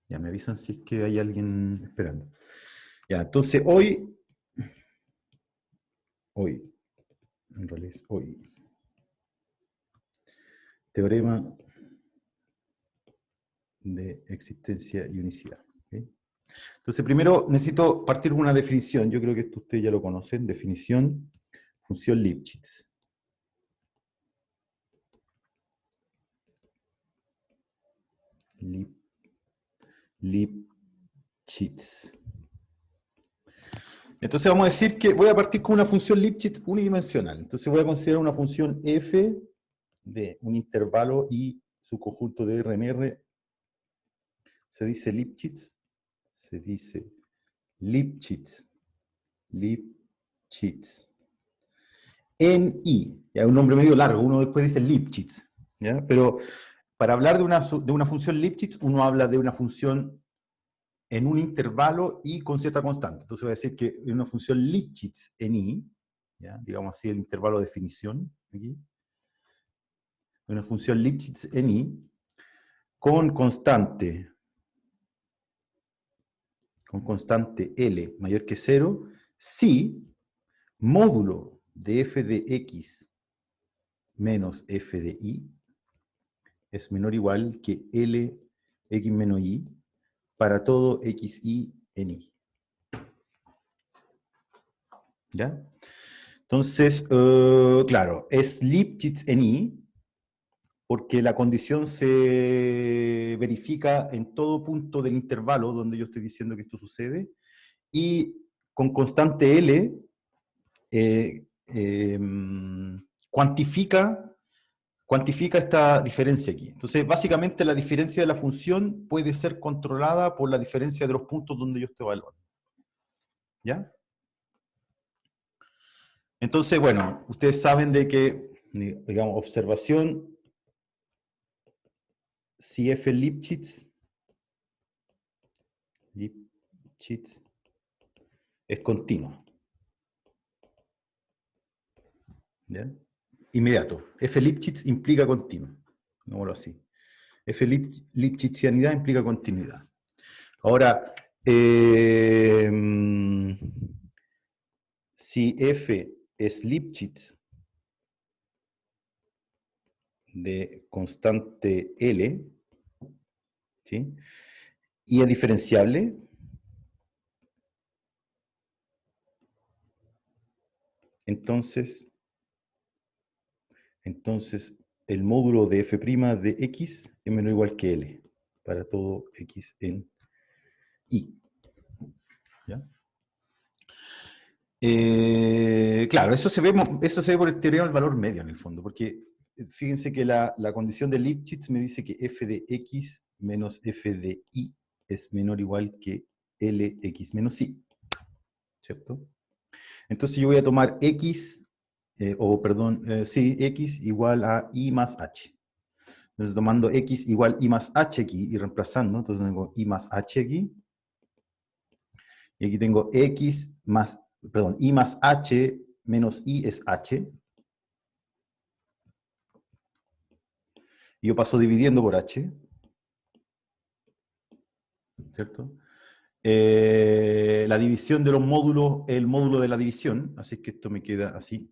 Ya me avisan si es que hay alguien esperando. Ya, entonces hoy, en realidad es hoy, teorema de existencia y unicidad. ¿Okay? Entonces primero necesito partir con una definición, yo creo que esto ustedes ya lo conocen, definición, función Lipschitz. Lipschitz. Entonces vamos a decir que voy a partir con una función Lipschitz unidimensional. Entonces voy a considerar una función f de un intervalo y su conjunto de R en R. Se dice Lipschitz. Se dice Lipschitz. Lipschitz. En I. Ya es un nombre medio largo. Uno después dice Lipschitz. ¿Ya? Pero para hablar de una función Lipschitz, uno habla de una función en un intervalo y con cierta constante. Entonces voy a decir que es una función Lipschitz en I, ¿ya? Digamos así el intervalo de definición, aquí. Una función Lipschitz en I, con constante L mayor que 0, si módulo de f de x menos f de y es menor o igual que L x menos y para todo xy en I. ¿Ya? Entonces, claro, es Lipschitz en I, porque la condición se verifica en todo punto del intervalo donde yo estoy diciendo que esto sucede, y con constante L cuantifica esta diferencia aquí. Entonces, básicamente la diferencia de la función puede ser controlada por la diferencia de los puntos donde yo estoy evaluando. ¿Ya? Entonces, bueno, ustedes saben de que, digamos, observación, si f Lipschitz es continuo. ¿Ya? Inmediato. F Lipschitz implica continuo. Digámoslo así. F Lipschitzianidad implica continuidad. Ahora, si F es Lipschitz de constante L, ¿sí? Y es diferenciable, entonces el módulo de f' de x es menor o igual que L para todo x en I. ¿Ya? Claro, eso se ve por el teorema del valor medio en el fondo, porque fíjense que la condición de Lipschitz me dice que f de x menos f de y es menor o igual que Lx menos y, ¿cierto? Entonces yo voy a tomar x, x igual a y más h. Entonces tomando x igual y más h aquí y reemplazando, entonces tengo y más h aquí, y aquí tengo x más, y más h menos y es h. Y yo paso dividiendo por h, ¿cierto? La división de los módulos es el módulo de la división, así que esto me queda así.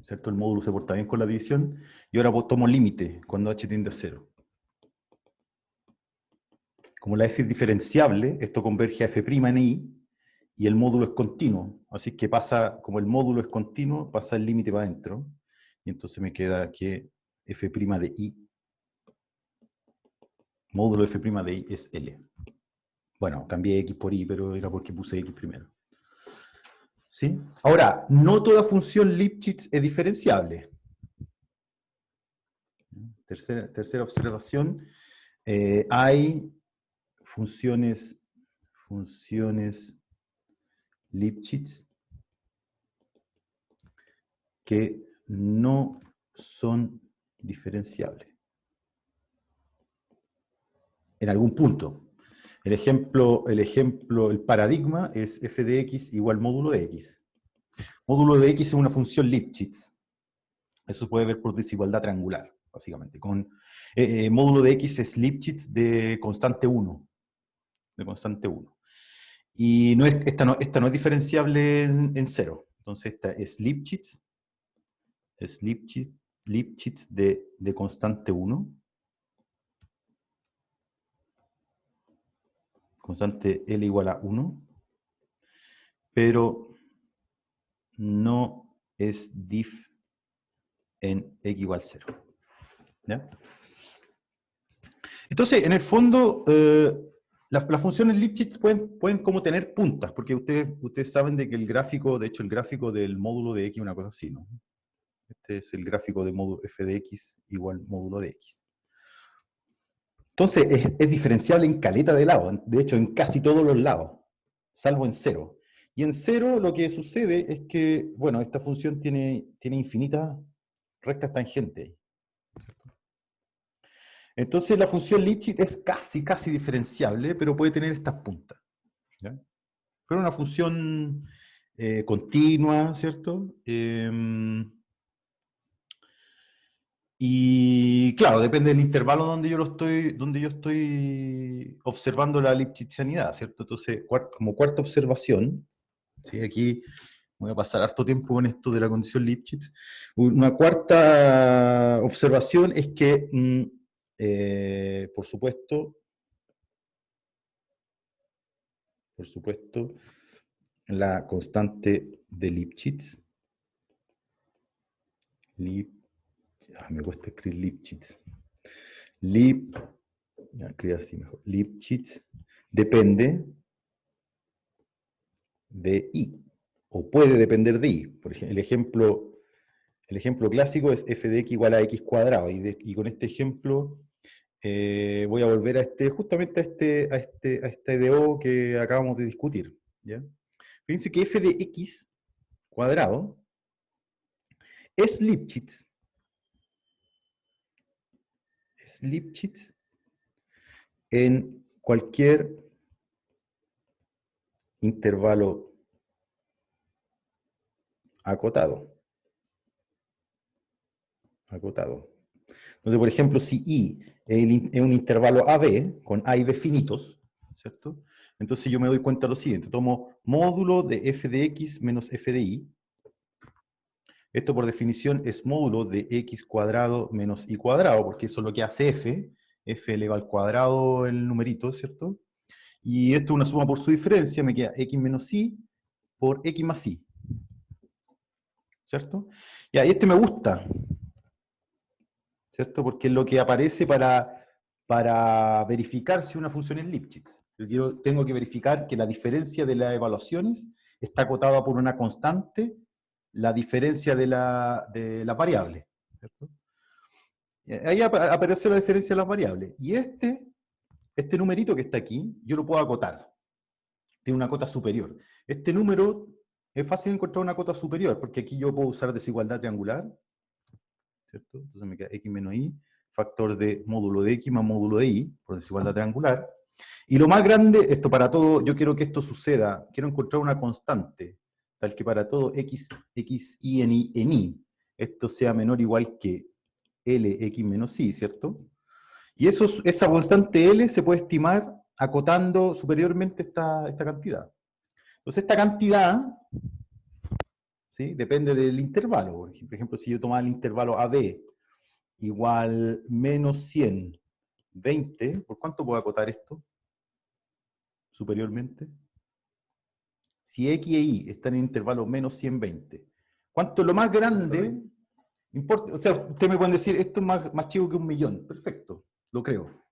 ¿Cierto? El módulo se porta bien con la división. Y ahora tomo límite cuando h tiende a 0. Como la f es diferenciable, esto converge a f' en i, y el módulo es continuo. Así que pasa, como el módulo es continuo, pasa el límite para adentro. Y entonces me queda que f' de i, módulo f' de i es L. Bueno, cambié x por y, pero era porque puse x primero. ¿Sí? Ahora, no toda función Lipschitz es diferenciable. Tercera observación. Hay funciones Lipschitz que no son diferenciables. En algún punto. El paradigma es f de x igual módulo de x. Módulo de x es una función Lipschitz. Eso se puede ver por desigualdad triangular. básicamente. Con módulo de X es Lipschitz de constante 1. De constante 1. Y no es, esta no es diferenciable en cero. Entonces esta es Lipschitz de constante 1. Constante L igual a 1. Pero no es diff en X igual 0. ¿Ya? Entonces, en el fondo, las funciones Lipschitz pueden como tener puntas, porque ustedes saben de que el gráfico, de hecho, el gráfico del módulo de X es una cosa así, ¿no? Este es el gráfico de módulo f de X igual módulo de X. Entonces, es diferenciable en caleta de lados, de hecho, en casi todos los lados, salvo en 0. Y en 0 lo que sucede es que, bueno, esta función tiene infinitas rectas tangentes. Entonces la función Lipschitz es casi diferenciable, pero puede tener estas puntas. ¿Ya? Pero una función continua, ¿cierto? Y claro, depende del intervalo donde yo estoy observando la Lipschitzianidad, ¿cierto? Entonces, como cuarta observación, ¿sí? Aquí voy a pasar harto tiempo con esto de la condición Lipschitz. Una cuarta observación es que, por supuesto, la constante de Lipschitz, me cuesta escribir Lipschitz. Escribir así mejor. Lipschitz depende de I, o puede depender de I. Por ejemplo, el ejemplo clásico es f de x igual a x cuadrado, y con este ejemplo voy a volver a justamente a este DO que acabamos de discutir. ¿Ya? Fíjense que f de x cuadrado es Lipschitz. Es Lipschitz en cualquier intervalo acotado. Entonces, por ejemplo, si I es un intervalo AB, con A y B finitos, ¿cierto? Entonces yo me doy cuenta de lo siguiente. Tomo módulo de f de x menos f de y. Esto por definición es módulo de x cuadrado menos y cuadrado, porque eso es lo que hace f. F elevado al cuadrado el numerito, ¿cierto? Y esto es una suma por su diferencia, me queda x menos y por x más y. ¿Cierto? Y este me gusta, ¿cierto? Porque es lo que aparece para verificar si una función es Lipschitz. Tengo que verificar que la diferencia de las evaluaciones está acotada por una constante, la diferencia de la variable, ¿cierto? Ahí apareció la diferencia de las variables. Y este numerito que está aquí, yo lo puedo acotar. Tiene una cota superior. Este número es fácil encontrar una cota superior, porque aquí yo puedo usar desigualdad triangular, ¿cierto? Entonces me queda x menos y, factor de módulo de x más módulo de y, por desigualdad triangular. Y lo más grande, esto para todo, yo quiero que esto suceda, quiero encontrar una constante, tal que para todo x y en y, esto sea menor o igual que Lx menos y, ¿cierto? Y esa constante L se puede estimar acotando superiormente esta cantidad. Entonces esta cantidad, ¿sí?, depende del intervalo. Por ejemplo, si yo tomara el intervalo AB igual menos 100, 20, ¿por cuánto puedo acotar esto superiormente? Si X e Y están en intervalo menos 100, 20. ¿Cuánto es lo más grande? Importa, o sea, ustedes me pueden decir, esto es más chico que 1.000.000. Perfecto, lo creo.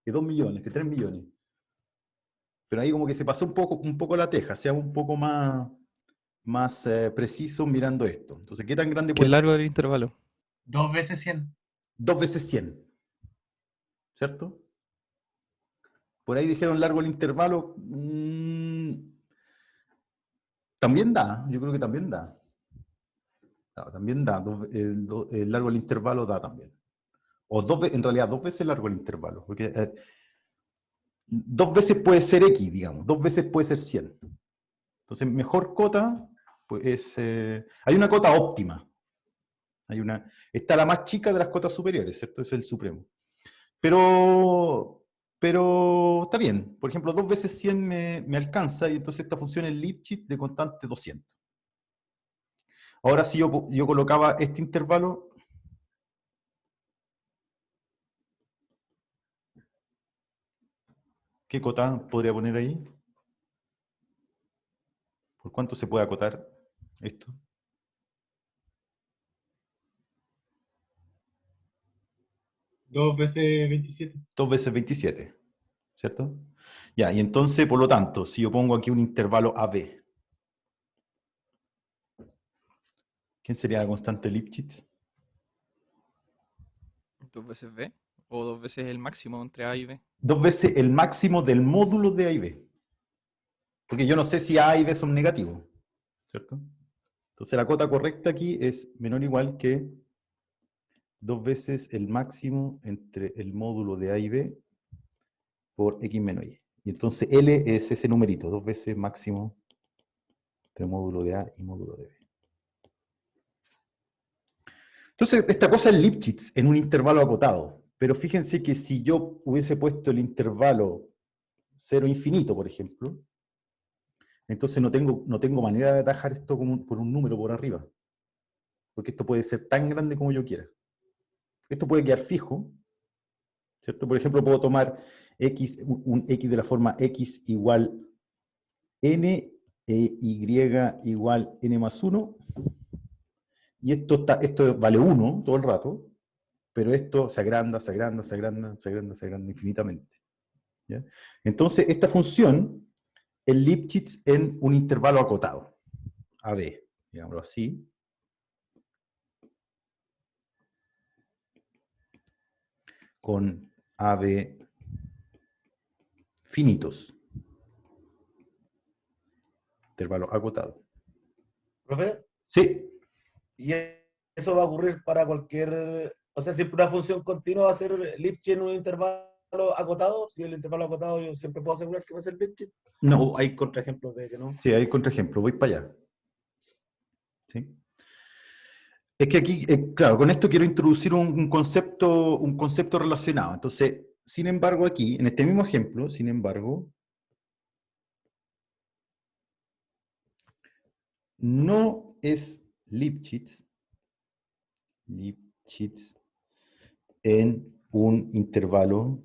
Que 2 millones, que 3 millones. Pero ahí como que se pasó un poco la teja, sea un poco más preciso mirando esto. Entonces, ¿qué tan grande Qué puede ser? largo el intervalo. 2 veces 100. 2 veces 100. ¿Cierto? Por ahí dijeron largo el intervalo. También da, yo creo que también da. Claro, también da. El largo el intervalo da también. O en realidad 2 veces largo el intervalo. Porque 2 veces puede ser X, digamos. 2 veces puede ser 100. Entonces, mejor cota, pues hay una cota óptima. Está la más chica de las cotas superiores, ¿cierto? Es el supremo. Pero está bien. Por ejemplo, 2 veces 100 me alcanza y entonces esta función es Lipschitz de constante 200. Ahora si yo colocaba este intervalo, ¿qué cota podría poner ahí? ¿Por cuánto se puede acotar esto? 2 veces 27. 2 veces 27, ¿cierto? Ya, y entonces, por lo tanto, si yo pongo aquí un intervalo AB, ¿quién sería la constante Lipschitz? 2 veces B. O 2 veces el máximo entre A y B. 2 veces el máximo del módulo de A y B. Porque yo no sé si A y B son negativos, ¿cierto? Entonces la cota correcta aquí es menor o igual que 2 veces el máximo entre el módulo de A y B por X menos Y. Y entonces L es ese numerito, 2 veces máximo entre módulo de A y módulo de B. Entonces, esta cosa es Lipschitz en un intervalo acotado. Pero fíjense que si yo hubiese puesto el intervalo 0 infinito, por ejemplo, entonces no tengo manera de atajar esto por un número por arriba. Porque esto puede ser tan grande como yo quiera. Esto puede quedar fijo, ¿cierto? Por ejemplo, puedo tomar un x de la forma x igual n e y igual n más 1. Y esto vale 1 todo el rato, pero esto se agranda, se agranda, se agranda, se agranda, se agranda infinitamente. ¿Ya? Entonces, esta función es Lipschitz en un intervalo acotado, AB, digámoslo así. Con AB finitos. Intervalo acotado. ¿Profe? Sí, Y eso va a ocurrir para cualquier, o sea, siempre una función continua va a ser Lipschitz en un intervalo acotado. Si el intervalo acotado yo siempre puedo asegurar que va a ser Lipschitz. no. O hay contraejemplos de que no. Sí, hay contraejemplo, voy para allá. ¿Sí? Es que aquí, claro, con esto quiero introducir un concepto relacionado. Entonces, sin embargo, aquí, en este mismo ejemplo, sin embargo, no es Lipschitz en un intervalo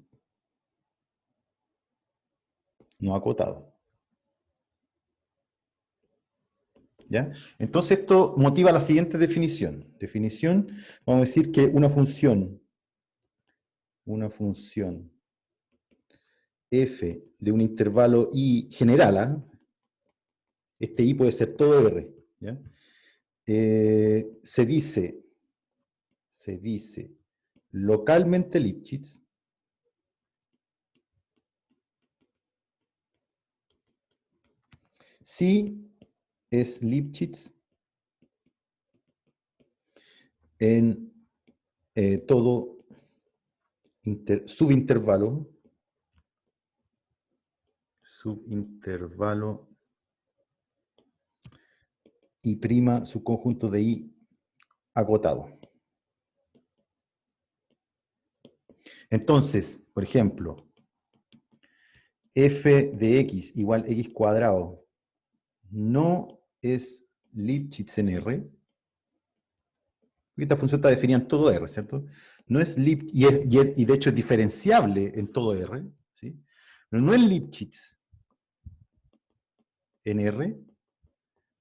no acotado. ¿Ya? Entonces esto motiva la siguiente definición. Definición, vamos a decir que una función f de un intervalo i general, ¿eh? Este i puede ser todo R, ¿ya? Se dice localmente Lipschitz si es Lipschitz en todo subintervalo I', subconjunto de I acotado. Entonces, por ejemplo, f de x igual x cuadrado no es Lipschitz en R. Esta función está definida en todo R, ¿cierto? No es y de hecho es diferenciable en todo R, ¿sí? Pero no es Lipschitz en R,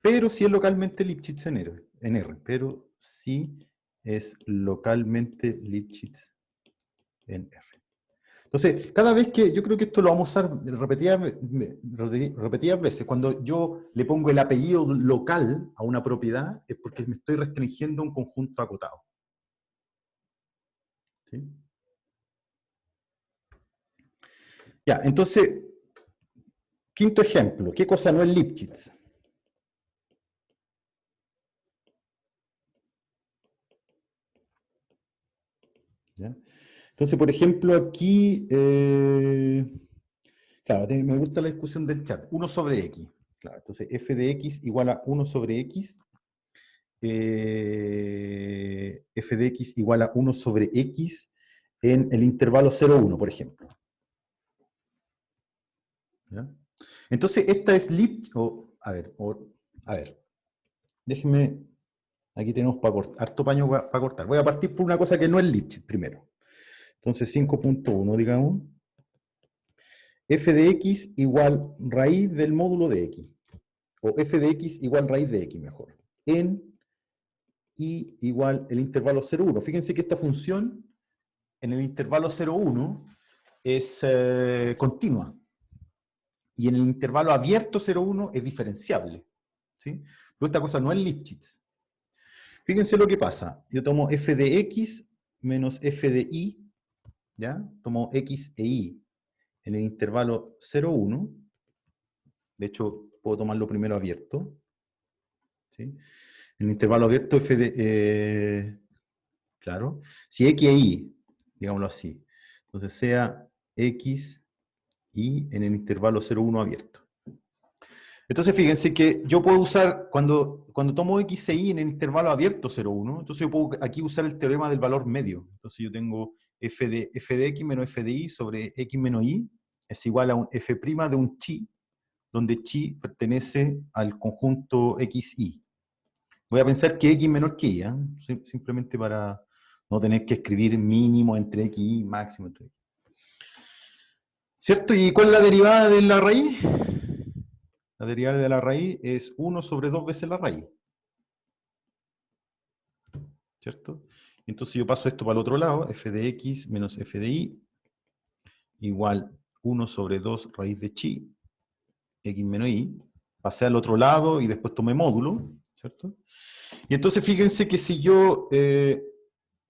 pero sí es localmente Lipschitz en R, pero sí es localmente Lipschitz en R. Entonces, cada vez que, yo creo que esto lo vamos a usar repetidas veces, cuando yo le pongo el apellido local a una propiedad, es porque me estoy restringiendo a un conjunto acotado. ¿Sí? Ya, entonces, quinto ejemplo, ¿qué cosa no es Lipschitz? ¿Ya? Entonces, por ejemplo, aquí, claro, me gusta la discusión del chat, 1 sobre x. Claro, entonces f de x igual a 1 sobre x. f de x igual a 1 sobre x en el intervalo 0, 1, por ejemplo. ¿Ya? Entonces, esta es Lipschitz, a ver, déjenme, aquí tenemos harto paño para cortar. Voy a partir por una cosa que no es Lipschitz primero. Entonces, 5.1, digamos, f de x igual raíz del módulo de x, o f de x igual raíz de x, mejor, en y igual el intervalo 0, 1. Fíjense que esta función en el intervalo 0, 1 es continua. Y en el intervalo abierto 0, 1 es diferenciable. ¿Sí? Pero esta cosa no es Lipschitz. Fíjense lo que pasa. Yo tomo f de x menos f de y, ¿ya? Tomo x e y en el intervalo 0, 1. De hecho, puedo tomarlo primero abierto. ¿Sí? En el intervalo abierto f de... claro. Si x e y, digámoslo así. Entonces sea x y en el intervalo 0, 1 abierto. Entonces fíjense que yo puedo usar, cuando tomo x e y en el intervalo abierto 0, 1, entonces yo puedo aquí usar el teorema del valor medio. Entonces yo tengo f de x menos f de y sobre x menos y es igual a un f' de un chi, donde chi pertenece al conjunto xy. Voy a pensar que x menor que y, ¿eh? Simplemente para no tener que escribir mínimo entre x y máximo entre x. ¿Cierto? ¿Y cuál es la derivada de la raíz? La derivada de la raíz es 1 sobre 2 veces la raíz. ¿Cierto? Entonces yo paso esto para el otro lado, f de x menos f de y, igual 1 sobre 2 raíz de chi, x menos y. Pasé al otro lado y después tomé módulo, ¿cierto? Y entonces fíjense que si yo,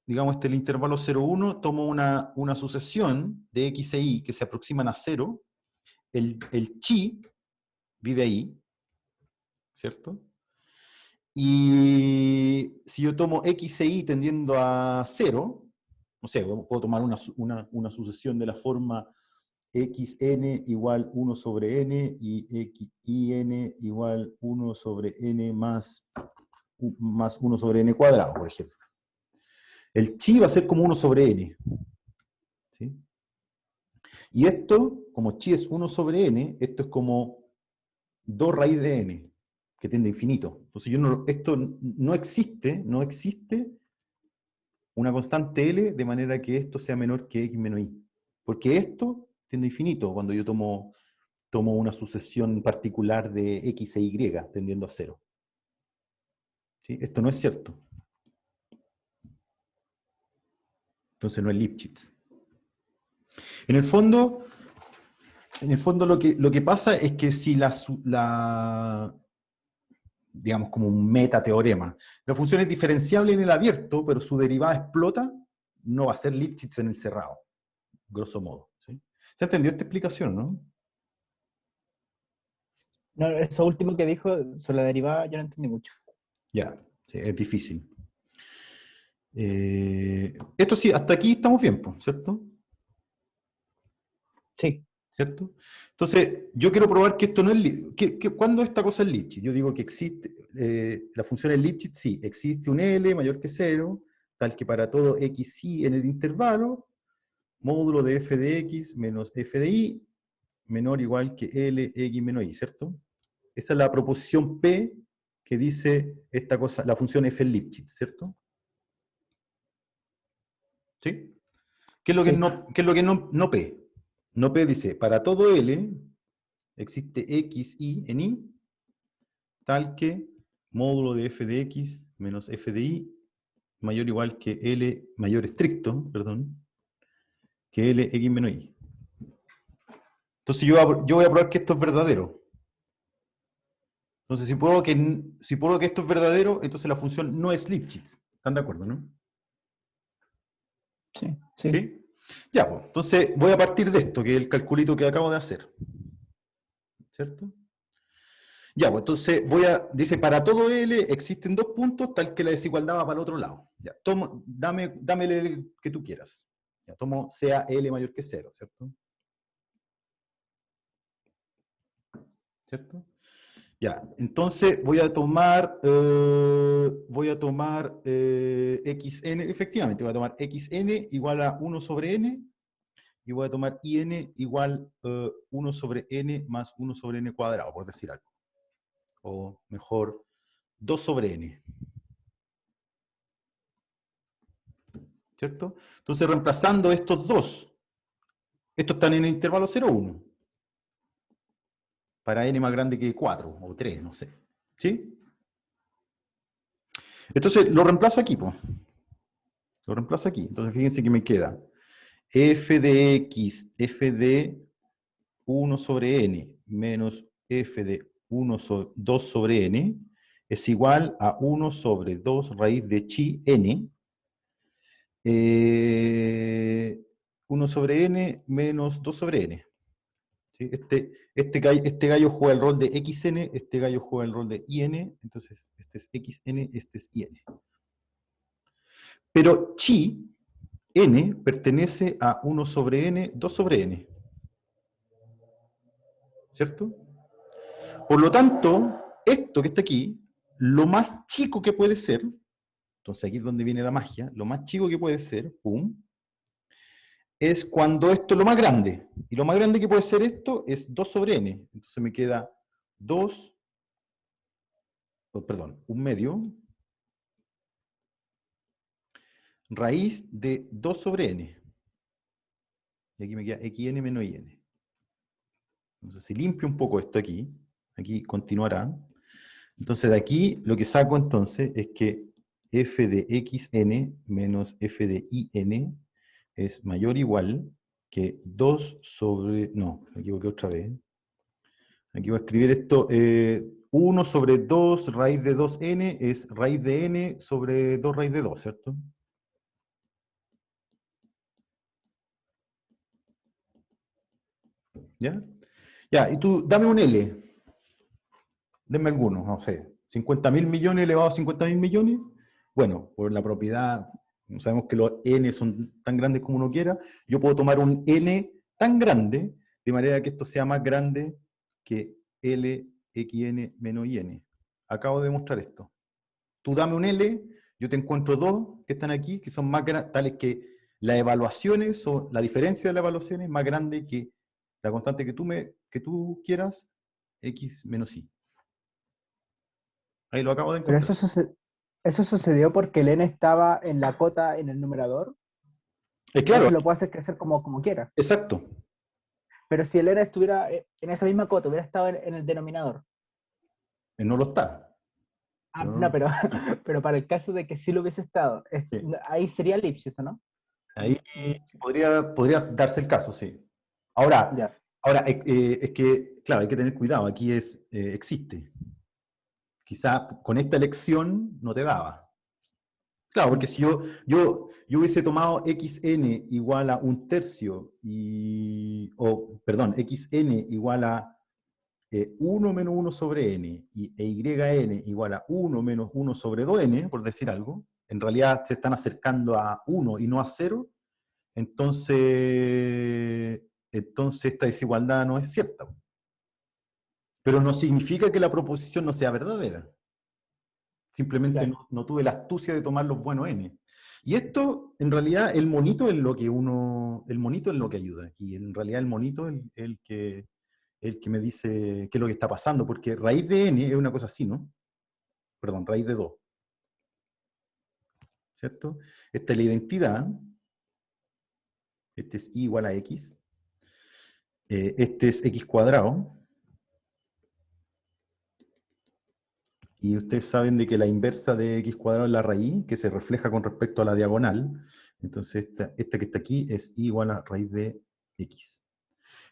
digamos, el intervalo 0, 1, tomo una sucesión de x e y que se aproximan a 0, el chi vive ahí, ¿cierto? Y si yo tomo x e y tendiendo a 0, no sé, puedo tomar una sucesión de la forma xn igual 1 sobre n y xin igual 1 sobre n más 1 sobre n cuadrado, por ejemplo. El chi va a ser como 1 sobre n. ¿Sí? Y esto, como chi es 1 sobre n, esto es como 2 raíz de n, que tiende a infinito. Entonces esto no existe una constante L de manera que esto sea menor que x menos y. Porque esto tiende a infinito cuando yo tomo una sucesión particular de x e y tendiendo a 0. ¿Sí? Esto no es cierto. Entonces no es Lipschitz. En el fondo lo que pasa es que si digamos como un metateorema, la función es diferenciable en el abierto, pero su derivada explota, no va a ser Lipschitz en el cerrado, grosso modo. ¿Sí? ¿Se entendió esta explicación, no? No, eso último que dijo sobre la derivada yo no entendí mucho. Ya, sí, es difícil. Esto sí, hasta aquí estamos bien, ¿cierto? Sí. ¿Cierto? Entonces, yo quiero probar que esto no es ¿cuándo esta cosa es Lipschitz? Yo digo que existe, la función es Lipschitz, sí, existe un L mayor que 0, tal que para todo xy en el intervalo, módulo de f de x menos f de y, menor o igual que L, x menos y, ¿cierto? Esa es la proposición P que dice esta cosa, la función f es Lipschitz, ¿cierto? ¿Sí? ¿Qué es lo que, Sí. qué es lo que no P? No P dice, para todo L existe x, y en y, tal que módulo de f de x menos f de y mayor o igual que L, mayor estricto, perdón, que L, x menos y. Entonces yo voy a probar que esto es verdadero. Entonces si pruebo que esto es verdadero, entonces la función no es Lipschitz. ¿Están de acuerdo, no? Sí, sí. ¿Sí? Ya, pues, entonces voy a partir de esto, que es el calculito que acabo de hacer. ¿Cierto? Ya, pues entonces dice, para todo L existen dos puntos, tal que la desigualdad va para el otro lado. Ya, dame el L que tú quieras. Ya, tomo sea L mayor que 0, ¿cierto? ¿Cierto? Ya, entonces voy a tomar xn, efectivamente, voy a tomar xn igual a 1 sobre n, y voy a tomar in igual 1 sobre n más 1 sobre n cuadrado, por decir algo. O mejor, 2 sobre n. ¿Cierto? Entonces, reemplazando estos dos, estos están en el intervalo 0, 1. Para n más grande que 4 o 3, no sé. ¿Sí? Entonces, lo reemplazo aquí, pues. Lo reemplazo aquí. Entonces, fíjense que me queda f de x, f de 1 sobre n, menos f de 2 sobre n, es igual a 1 sobre 2 raíz de chi n, 1 sobre n menos 2 sobre n. ¿Sí? Este gallo juega el rol de xn, este gallo juega el rol de in, entonces este es xn, este es in. Pero chi n pertenece a 1 sobre n, 2 sobre n. ¿Cierto? Por lo tanto, esto que está aquí, lo más chico que puede ser, entonces aquí es donde viene la magia, lo más chico que puede ser, pum, es cuando esto es lo más grande. Y lo más grande que puede ser esto es 2 sobre n. Entonces me queda 2, perdón, 1 medio, raíz de 2 sobre n. Y aquí me queda xn menos in. Entonces si limpio un poco esto aquí, aquí continuará. Entonces de aquí lo que saco entonces es que f de xn menos f de in es mayor o igual que 2 sobre... No, me equivoqué otra vez. Aquí voy a escribir esto. 1 sobre 2 raíz de 2n es raíz de n sobre 2 raíz de 2, ¿cierto? ¿Ya? Ya, y tú, dame un L. Denme alguno, no sé. 50.000 millones elevado a 50.000 millones. Bueno, por la propiedad, sabemos que los n son tan grandes como uno quiera. Yo puedo tomar un n tan grande, de manera que esto sea más grande que L, xn menos in. Acabo de demostrar esto. Tú dame un L, yo te encuentro dos que están aquí, que son más grandes, tales que las evaluaciones o la diferencia de las evaluaciones es más grande que la constante que tú quieras, x menos y. Ahí lo acabo de Pero encontrar. eso sucedió porque el n estaba en la cota en el numerador. Claro, Entonces lo puede hacer crecer como quiera. exacto. Pero si el n estuviera en esa misma cota, hubiera estado en el denominador. No lo está. Ah, Pero no no, lo- pero para el caso de que sí lo hubiese estado, sí. ahí sería Lipschitz, ¿no? Ahí podría darse el caso, sí. Ahora, Ya. es que, claro, hay que tener cuidado. Aquí existe. Quizá con esta elección no te daba. Claro, porque si yo hubiese tomado xn igual a 1/3 perdón, xn igual a 1 menos 1 sobre n e yn igual a 1 menos 1 sobre 2n, por decir algo, en realidad se están acercando a 1 y no a 0, entonces esta desigualdad no es cierta. Pero no significa que la proposición no sea verdadera. Simplemente Claro. no tuve la astucia de tomar los buenos n. Y esto, en realidad, el monito es lo que ayuda aquí. En realidad el monito es el que me dice qué es lo que está pasando, porque raíz de n es una cosa así, ¿no? Perdón, raíz de 2. ¿Cierto? Esta es la identidad. Este es y igual a x. Este es x cuadrado. Y ustedes saben de que la inversa de x cuadrado es la raíz, que se refleja con respecto a la diagonal. Entonces, esta que está aquí es y igual a raíz de x.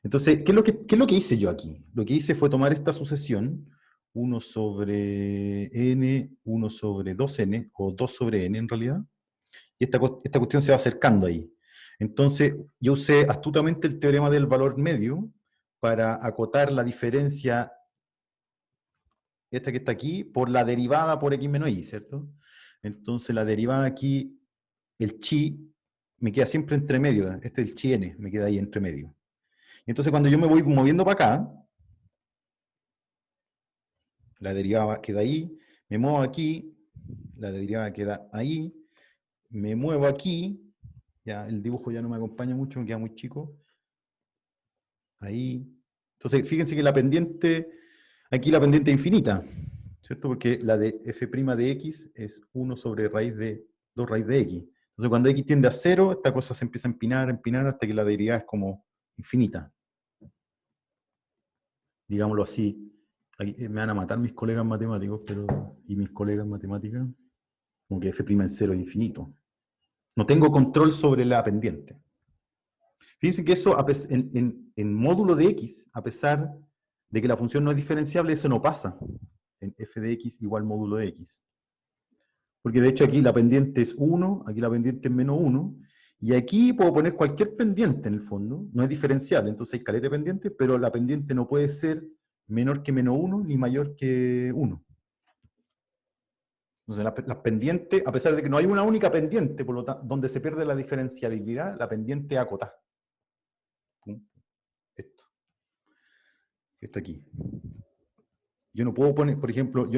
Entonces, ¿qué es lo que hice yo aquí? Lo que hice fue tomar esta sucesión, 1 sobre n, 1 sobre 2n, o 2 sobre n en realidad, y esta cuestión se va acercando ahí. Entonces, yo usé astutamente el teorema del valor medio para acotar la diferencia, esta que está aquí, por la derivada por x menos y, ¿cierto? Entonces, la derivada aquí, el chi, me queda siempre entre medio, este es el chi n, me queda ahí entre medio. Entonces, cuando yo me voy moviendo para acá, la derivada queda ahí, me muevo aquí, la derivada queda ahí, me muevo aquí, ya el dibujo ya no me acompaña mucho, me queda muy chico, ahí. Entonces, fíjense que la pendiente, aquí la pendiente es infinita, ¿cierto? Porque la de f' de x es 1 sobre raíz de 2 raíz de x. Entonces, cuando x tiende a 0, esta cosa se empieza a empinar, hasta que la derivada es como infinita. Digámoslo así. Aquí, me van a matar mis colegas matemáticos, y mis colegas matemáticas, como que f' en 0 es infinito. No tengo control sobre la pendiente. Fíjense que eso, en módulo de x, a pesar de que la función no es diferenciable, eso no pasa en f de x igual módulo de x. Porque de hecho aquí la pendiente es 1, aquí la pendiente es menos 1, y aquí puedo poner cualquier pendiente en el fondo, no es diferenciable, entonces hay caleta de pendiente, pero la pendiente no puede ser menor que menos 1 ni mayor que 1. Entonces las pendientes, a pesar de que no hay una única pendiente, por lo tanto, donde se pierde la diferenciabilidad, la pendiente es acotada. Esto aquí. Yo no puedo poner, por ejemplo,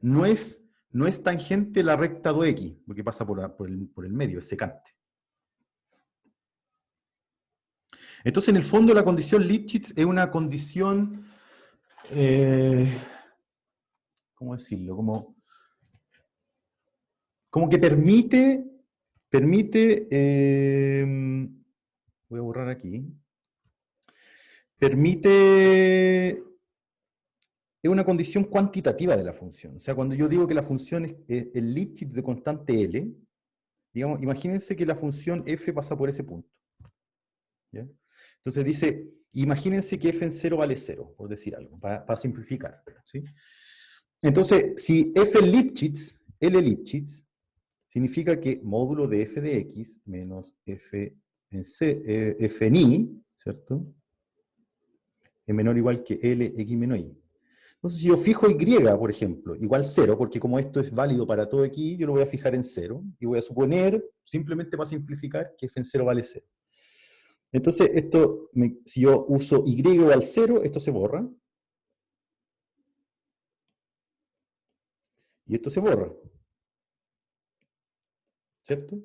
no es tangente la recta 2x, porque pasa por el medio, es secante. Entonces, en el fondo, la condición Lipschitz es una condición, ¿cómo decirlo? Como que permite, voy a borrar aquí, es una condición cuantitativa de la función. O sea, cuando yo digo que la función es el Lipschitz de constante L, digamos, imagínense que la función f pasa por ese punto. ¿Ya? Entonces dice, imagínense que f en 0 vale 0, por decir algo, para simplificar. ¿Sí? Entonces, si f es Lipschitz, L Lipschitz, significa que módulo de f de x menos f en i, ¿cierto? Es menor o igual que L x menos i. Entonces, si yo fijo y, por ejemplo, igual 0, porque como esto es válido para todo x, yo lo voy a fijar en 0, y voy a suponer, simplemente para simplificar, que f en 0 vale 0. Entonces, si yo uso y igual 0, esto se borra. Y esto se borra. ¿Cierto?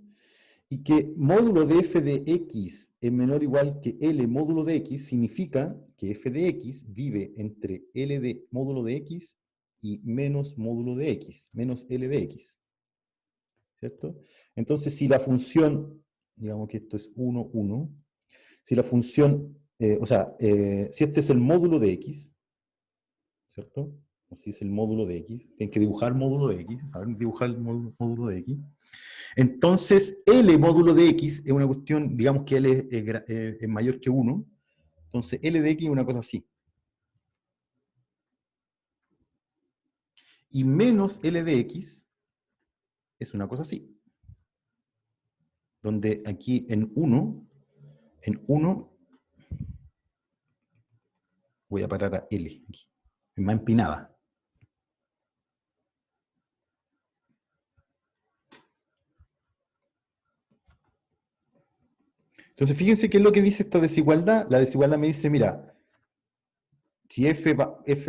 Y que módulo de f de x es menor o igual que L módulo de x, significa que f de x vive entre L de módulo de x y menos módulo de x, menos L de x. ¿Cierto? Entonces, si la función, digamos que esto es 1, 1, si la función, si este es el módulo de x, ¿cierto? Así es el módulo de x, tienen que dibujar módulo de x, saben dibujar el módulo de x. Entonces, L módulo de x es una cuestión, digamos que L es mayor que 1, entonces L de x es una cosa así. Y menos L de x es una cosa así. Donde aquí en 1, voy a parar a L, aquí, es más empinada. Entonces, fíjense qué es lo que dice esta desigualdad. La desigualdad me dice, mira, si f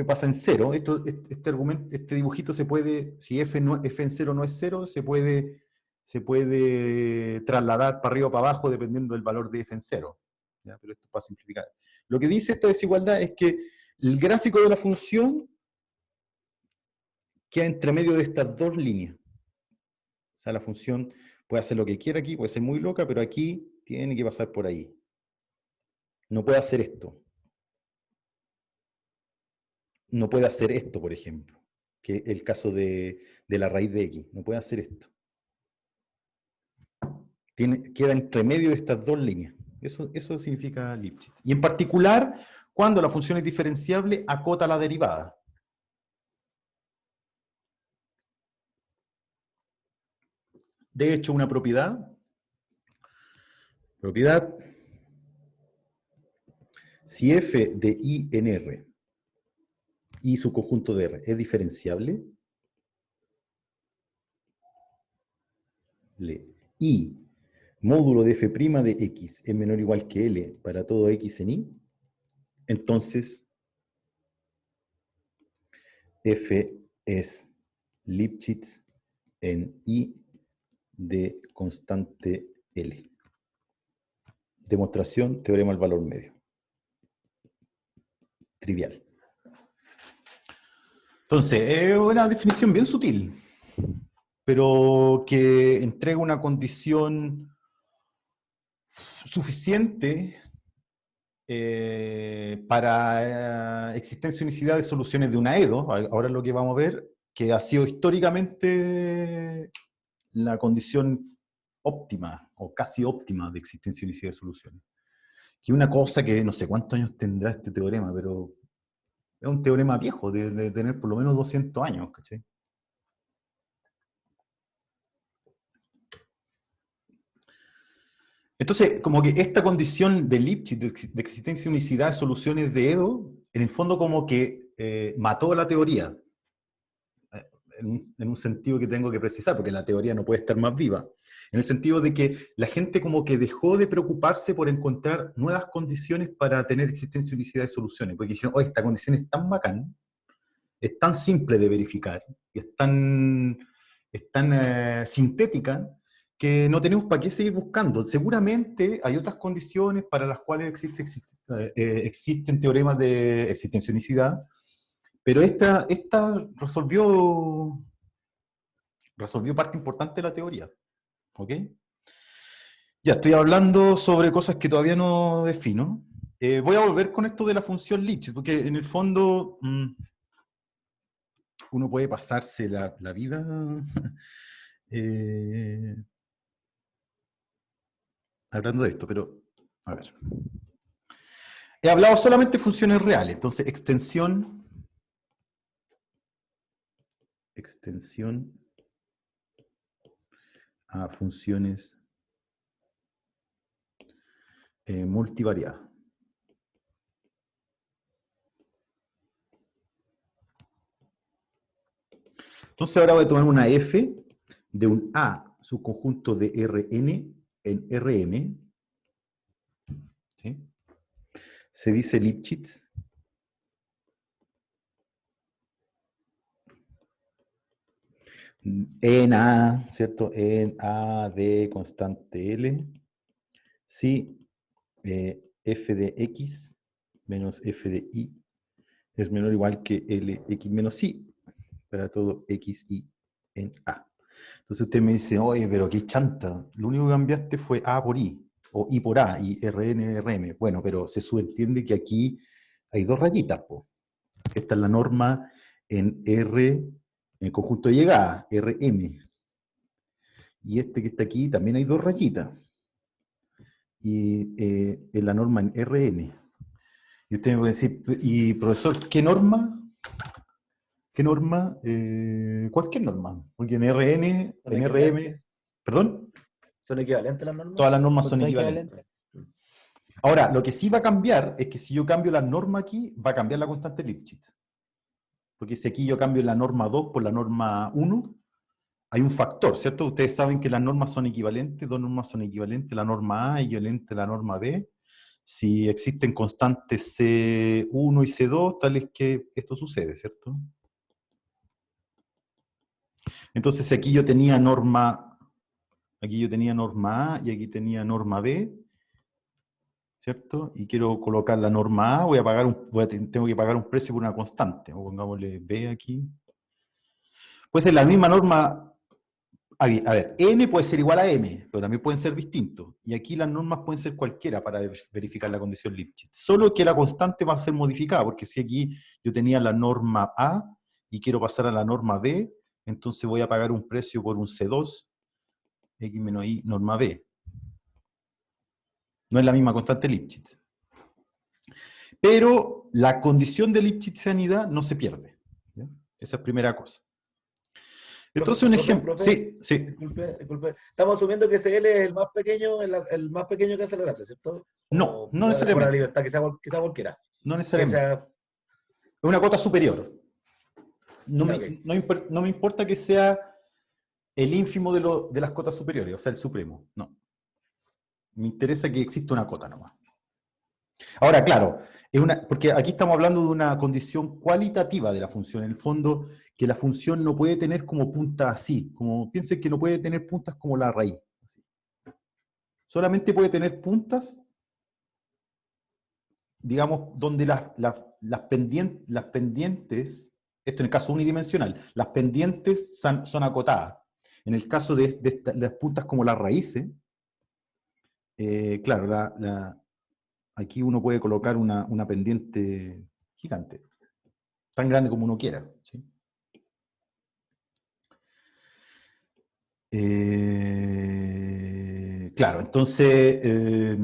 pasa en 0, este dibujito se puede, si f en 0 no es 0, se puede trasladar para arriba o para abajo dependiendo del valor de f en 0. ¿Ya? Pero esto es para simplificar. Lo que dice esta desigualdad es que el gráfico de la función queda entre medio de estas dos líneas. O sea, la función puede hacer lo que quiera aquí, puede ser muy loca, pero aquí tiene que pasar por ahí. No puede hacer esto. No puede hacer esto, por ejemplo, que es el caso de la raíz de x. No puede hacer esto. Queda entre medio de estas dos líneas. Eso significa Lipschitz. Y en particular, cuando la función es diferenciable, acota la derivada. De hecho, una propiedad, si f de i en R y su conjunto de R es diferenciable, y módulo de f' de x es menor o igual que L para todo x en i, entonces F es Lipschitz en I de constante L. Demostración, teorema del valor medio. Trivial. Entonces, es una definición bien sutil, pero que entrega una condición suficiente para existencia y unicidad de soluciones de una EDO. Ahora lo que vamos a ver, que ha sido históricamente la condición óptima, o casi óptima, de existencia y unicidad de soluciones. Que una cosa que no sé cuántos años tendrá este teorema, pero es un teorema viejo, de tener por lo menos 200 años, ¿cachai? Entonces, como que esta condición de Lipschitz, de existencia y unicidad de soluciones de Edo, en el fondo como que mató la teoría, en un sentido que tengo que precisar, porque la teoría no puede estar más viva, en el sentido de que la gente como que dejó de preocuparse por encontrar nuevas condiciones para tener existencia y unicidad de soluciones, porque dijeron, oh, esta condición es tan bacán, es tan simple de verificar, y es tan sintética, que no tenemos para qué seguir buscando. Seguramente hay otras condiciones para las cuales existen teoremas de existencia y unicidad, pero esta resolvió parte importante de la teoría. ¿Ok? Ya, estoy hablando sobre cosas que todavía no defino. Voy a volver con esto de la función Lipschitz, porque en el fondo uno puede pasarse la vida hablando de esto, pero a ver. He hablado solamente de funciones reales, entonces extensión a funciones multivariadas. Entonces ahora voy a tomar una F de un A subconjunto de Rn en Rm. ¿Sí? Se dice Lipschitz. En A, ¿cierto? En A de constante L. Si f de x menos f de y es menor o igual que Lx menos y para todo x, y en A. Entonces usted me dice, oye, pero qué chanta. Lo único que cambiaste fue A por I, o I por A, y Rn, Rm. Bueno, pero se subentiende que aquí hay dos rayitas, po. Esta es la norma en R, en el conjunto de llegada, Rm. Y este que está aquí también hay dos rayitas. Y en la norma en Rn. Y usted me puede decir, y profesor, ¿qué norma? ¿Qué norma? Cualquier norma. Porque en Rn, en Rm, ¿perdón? ¿Son equivalentes las normas? Todas las normas son Porque equivalentes. Ahora, lo que sí va a cambiar es que si yo cambio la norma aquí, va a cambiar la constante Lipschitz. Porque si aquí yo cambio la norma 2 por la norma 1, hay un factor, ¿cierto? Ustedes saben que las normas son equivalentes, dos normas son equivalentes, la norma A es equivalente a la norma B. Si existen constantes C1 y C2, tal es que esto sucede, ¿cierto? Entonces aquí yo tenía norma A y aquí tenía norma B, ¿cierto? Y quiero colocar la norma A, tengo que pagar un precio por una constante, o pongámosle B aquí. Puede ser la misma norma. A ver, n puede ser igual a m, pero también pueden ser distintos. Y aquí las normas pueden ser cualquiera para verificar la condición Lipschitz. Solo que la constante va a ser modificada, porque si aquí yo tenía la norma A y quiero pasar a la norma B, entonces voy a pagar un precio por un C2, x menos y, norma B. No es la misma constante Lipschitz. Pero la condición de Lipschitzianidad no se pierde. ¿Ya? Esa es primera cosa. Entonces un ejemplo. Profe, Sí. Disculpe. Estamos asumiendo que CL es el más pequeño, el más pequeño que hace la gracia, ¿cierto? No, no Por necesariamente. la libertad, que sea cualquiera. No necesariamente. Es una cota superior. No me importa que sea el ínfimo de las cotas superiores, o sea, el supremo. No. Me interesa que exista una cota nomás. Ahora, claro, porque aquí estamos hablando de una condición cualitativa de la función. En el fondo, que la función no puede tener como puntas así. Como, piensen que no puede tener puntas como la raíz. Así. Solamente puede tener puntas, digamos, donde las pendientes, esto en el caso unidimensional, las pendientes son acotadas. En el caso de las puntas como las raíces, claro, aquí uno puede colocar una pendiente gigante, tan grande como uno quiera. ¿Sí? Claro, entonces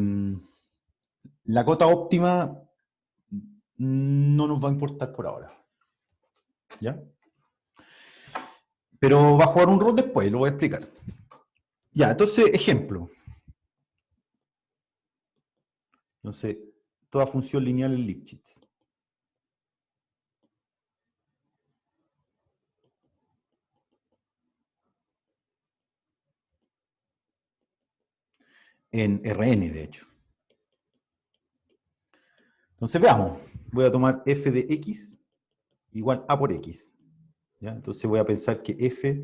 la cota óptima no nos va a importar por ahora. ¿Ya? Pero va a jugar un rol después, lo voy a explicar. Ya, entonces, ejemplo. Entonces, toda función lineal en Lipschitz. En Rn, de hecho. Entonces, veamos. Voy a tomar f de x igual a por x. ¿Ya? Entonces voy a pensar que f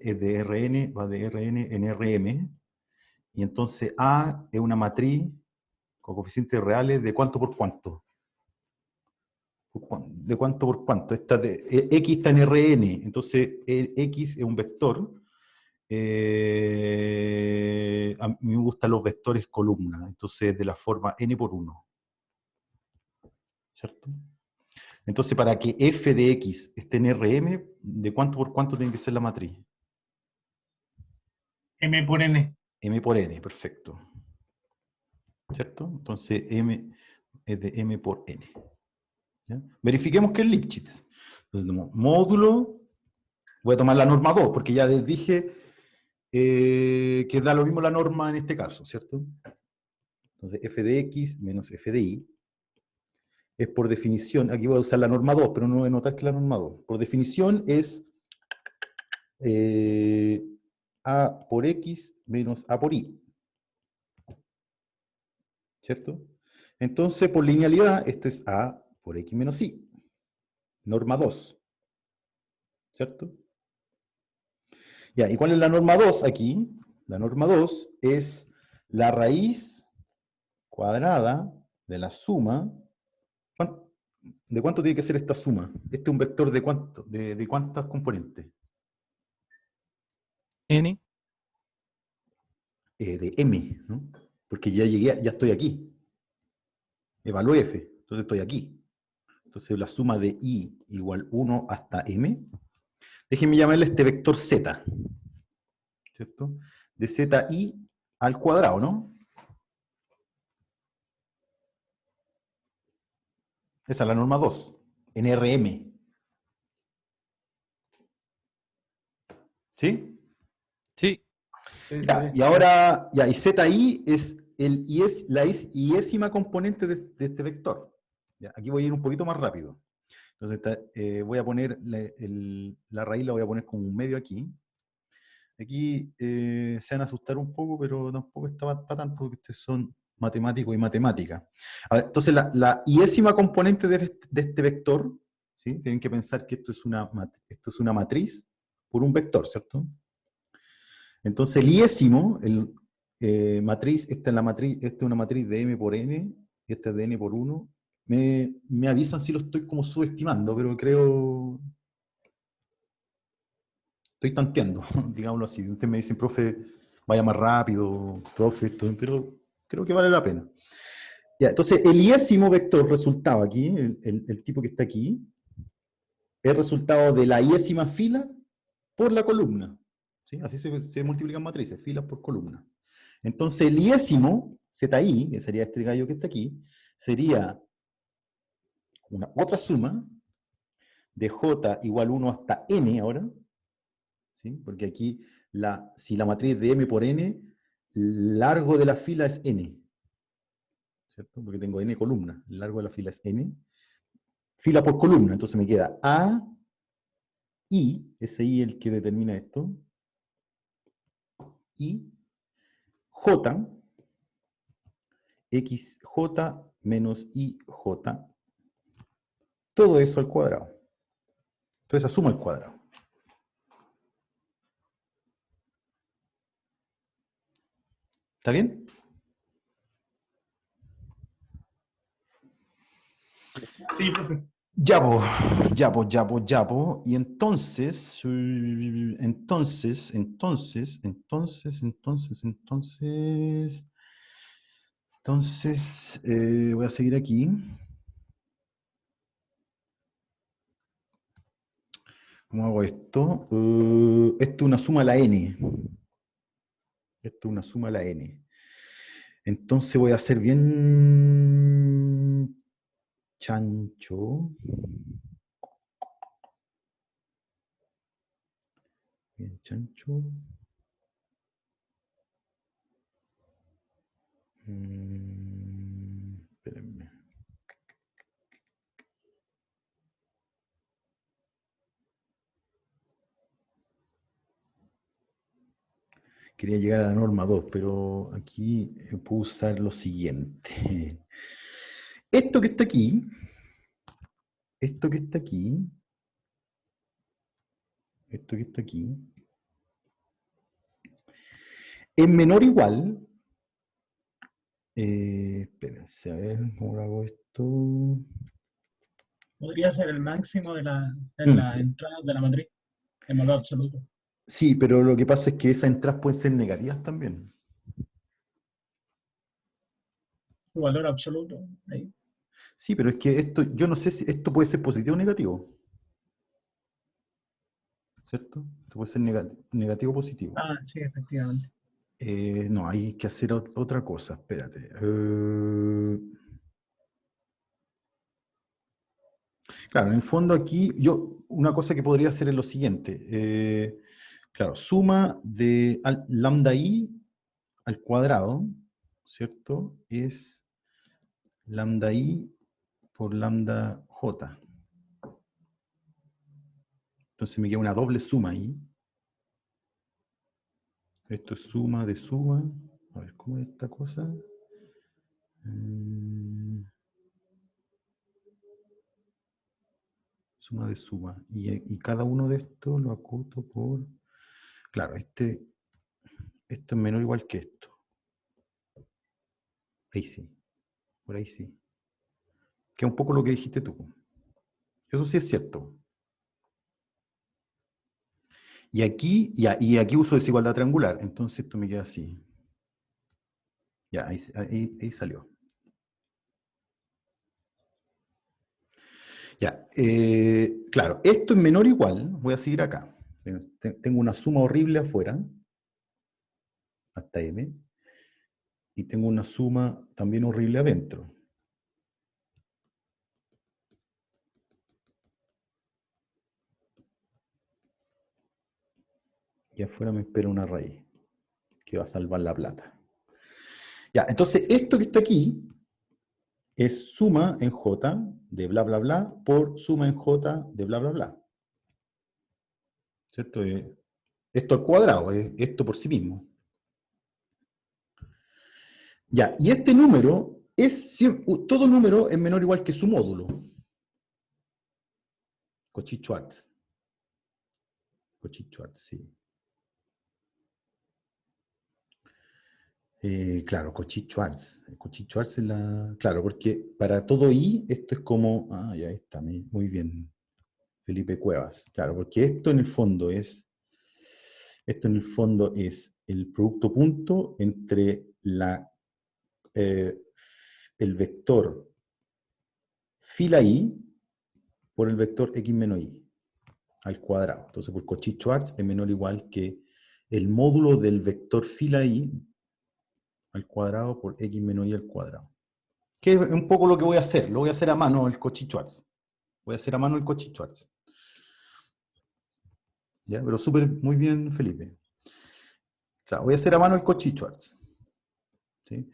es de Rn, va de Rn en Rm. Y entonces A es una matriz con coeficientes reales de cuánto por cuánto. ¿De cuánto por cuánto? X está en Rn, entonces X es un vector. A mí me gustan los vectores columna, entonces de la forma n por 1. ¿Cierto? Entonces, para que f de x esté en Rm, ¿de cuánto por cuánto tiene que ser la matriz? M por N. M por n, perfecto. ¿Cierto? Entonces, m es de m por n. ¿Ya? Verifiquemos que es Lipschitz. Entonces, tenemos módulo, voy a tomar la norma 2, porque ya les dije que da lo mismo la norma en este caso, ¿cierto? Entonces, f de x menos f de y es por definición, aquí voy a usar la norma 2, pero no voy a notar que la norma 2. Por definición es a por x menos a por y. ¿Cierto? Entonces, por linealidad, esto es a por x menos y. Norma 2. ¿Cierto? Ya, ¿y cuál es la norma 2 aquí? La norma 2 es la raíz cuadrada de la suma. ¿De cuánto tiene que ser esta suma? Este es un vector de cuánto, de cuántas componentes. N. De m, ¿no? Porque ya llegué, ya estoy aquí. Evalué f, entonces estoy aquí. Entonces la suma de i igual 1 hasta m. Déjenme llamarle este vector z, ¿cierto? De zi al cuadrado, ¿no? Esa es la norma 2, en Rm. ¿Sí? Sí. Sí, Ya, sí. y ahora, ya, y zi es la iésima componente de este vector. Ya, aquí voy a ir un poquito más rápido. Entonces, voy a poner la raíz, la voy a poner como un medio aquí. Aquí se van a asustar un poco, pero tampoco está para tanto, porque ustedes son matemáticos y matemáticas. A ver, entonces, la iésima componente de este vector, ¿sí? Tienen que pensar que esto es una matriz por un vector, ¿cierto? Entonces, el iésimo, matriz, esta es una matriz de m por n, esta es de n por 1. Me avisan si lo estoy como subestimando, pero estoy tanteando, digámoslo así. Ustedes me dicen, profe, vaya más rápido, profe, esto, pero creo que vale la pena. Ya, entonces, el iésimo vector resultado aquí, el tipo que está aquí, es resultado de la iésima fila por la columna. ¿Sí? Así se multiplican matrices, filas por columna. Entonces, el iésimo, ZI, que sería este gallo que está aquí, sería otra suma de J igual 1 hasta N ahora, ¿sí? Porque aquí, si la matriz de M por N, largo de la fila es N, ¿cierto? Porque tengo N columnas, el largo de la fila es N. Fila por columna, entonces me queda A, I, ese I es el que determina esto, I, J, xj menos ij. Todo eso al cuadrado. Toda esa suma al cuadrado. ¿Está bien? Sí, profe. Ya, po. Y entonces, voy a seguir aquí. ¿Cómo hago esto? Esto es una suma a la n. Esto es una suma a la n. Entonces voy a hacer bien chancho. Bien chancho. Espérenme. Quería llegar a la norma 2, pero aquí puedo usar lo siguiente. Esto que está aquí, esto que está aquí, esto que está aquí, es menor o igual. Espérense, a ver, ¿cómo lo hago esto? Podría ser el máximo de la entrada de la matriz, en valor absoluto. Sí, pero lo que pasa es que esas entradas pueden ser negativas también. Su valor absoluto. Ahí. Sí, pero es que esto, yo no sé si esto puede ser positivo o negativo. ¿Cierto? Esto puede ser negativo o positivo. Ah, sí, efectivamente. No, hay que hacer otra cosa, espérate. Claro, en el fondo aquí, una cosa que podría hacer es lo siguiente. Claro, suma de lambda i al cuadrado, ¿cierto? Es lambda i por lambda j. Entonces me queda una doble suma ahí. Esto es suma de suma. A ver, ¿cómo es esta cosa? Suma de suma. Y cada uno de estos lo acoto por... Claro, esto es menor o igual que esto. Ahí sí. Por ahí sí. Que es un poco lo que dijiste tú. Eso sí es cierto. Y aquí, y aquí uso desigualdad triangular. Entonces esto me queda así. Ya, ahí salió. Ya, claro, esto es menor o igual. Voy a seguir acá. Tengo una suma horrible afuera. Hasta m. Y tengo una suma también horrible adentro. Y afuera me espera una raíz que va a salvar la plata. Ya, entonces esto que está aquí es suma en j de bla bla bla por suma en j de bla bla bla. ¿Cierto? Esto al cuadrado, es esto por sí mismo. Ya, y este número todo número es menor o igual que su módulo. Cauchy-Schwarz. Cauchy-Schwarz, sí. Claro, Cauchy-Schwarz. Cauchy-Schwarz es la... Claro, porque para todo i, esto es como... Ah, ya está, muy bien. Felipe Cuevas. Claro, porque esto en el fondo es... Esto en el fondo es el producto punto entre el vector fila i por el vector x menos y al cuadrado. Entonces, por Cauchy-Schwarz es menor o igual que el módulo del vector fila i al cuadrado por x menos y al cuadrado. Que es un poco lo que voy a hacer. Lo voy a hacer a mano el Cauchy-Schwarz. Voy a hacer a mano el Cauchy-Schwarz. ¿Ya? Pero súper, muy bien, Felipe. O sea, voy a hacer a mano el Cauchy-Schwarz. ¿Sí?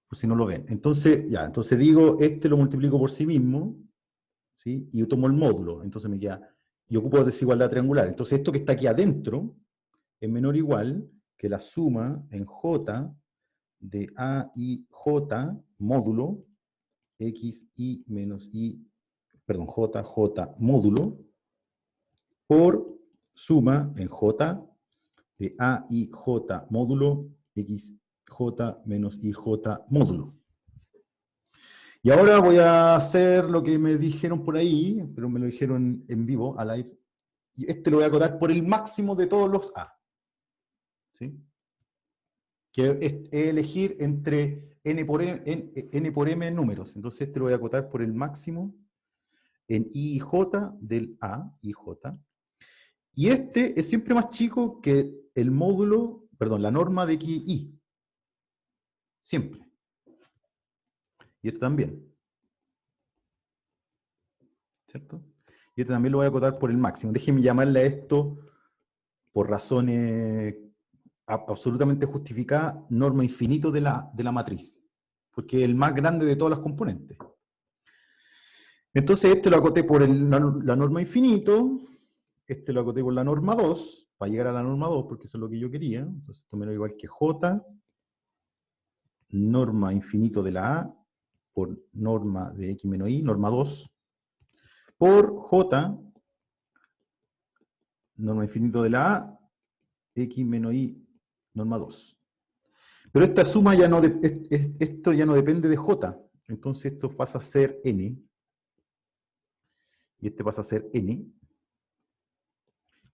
Por si no lo ven. Entonces, ya, entonces digo, este lo multiplico por sí mismo, ¿sí? Y yo tomo el módulo. Entonces me queda, y ocupo desigualdad triangular. Entonces esto que está aquí adentro es menor o igual que la suma en j de a y j módulo x, y menos y, perdón, j, j módulo, por suma en j de a, i, j módulo, x, j menos i, j módulo. Y ahora voy a hacer lo que me dijeron por ahí, pero me lo dijeron en vivo, a live. Y este lo voy a acotar por el máximo de todos los a. ¿Sí? Que es elegir entre n por m números. Entonces este lo voy a acotar por el máximo en i y j del a, i, j. Y este es siempre más chico que el módulo, perdón, la norma de x, y. Siempre. Y este también. ¿Cierto? Y este también lo voy a acotar por el máximo. Déjenme llamarle a esto, por razones absolutamente justificadas, norma infinito de la matriz. Porque es el más grande de todas las componentes. Entonces este lo acoté por la norma infinito, este lo acoté por la norma 2, para llegar a la norma 2, porque eso es lo que yo quería. Entonces esto me da igual que j, norma infinito de la a, por norma de x menos y, norma 2, por j, norma infinito de la a, x menos y, norma 2. Pero esta suma ya no, esto ya no depende de j, entonces esto pasa a ser n, y este pasa a ser n,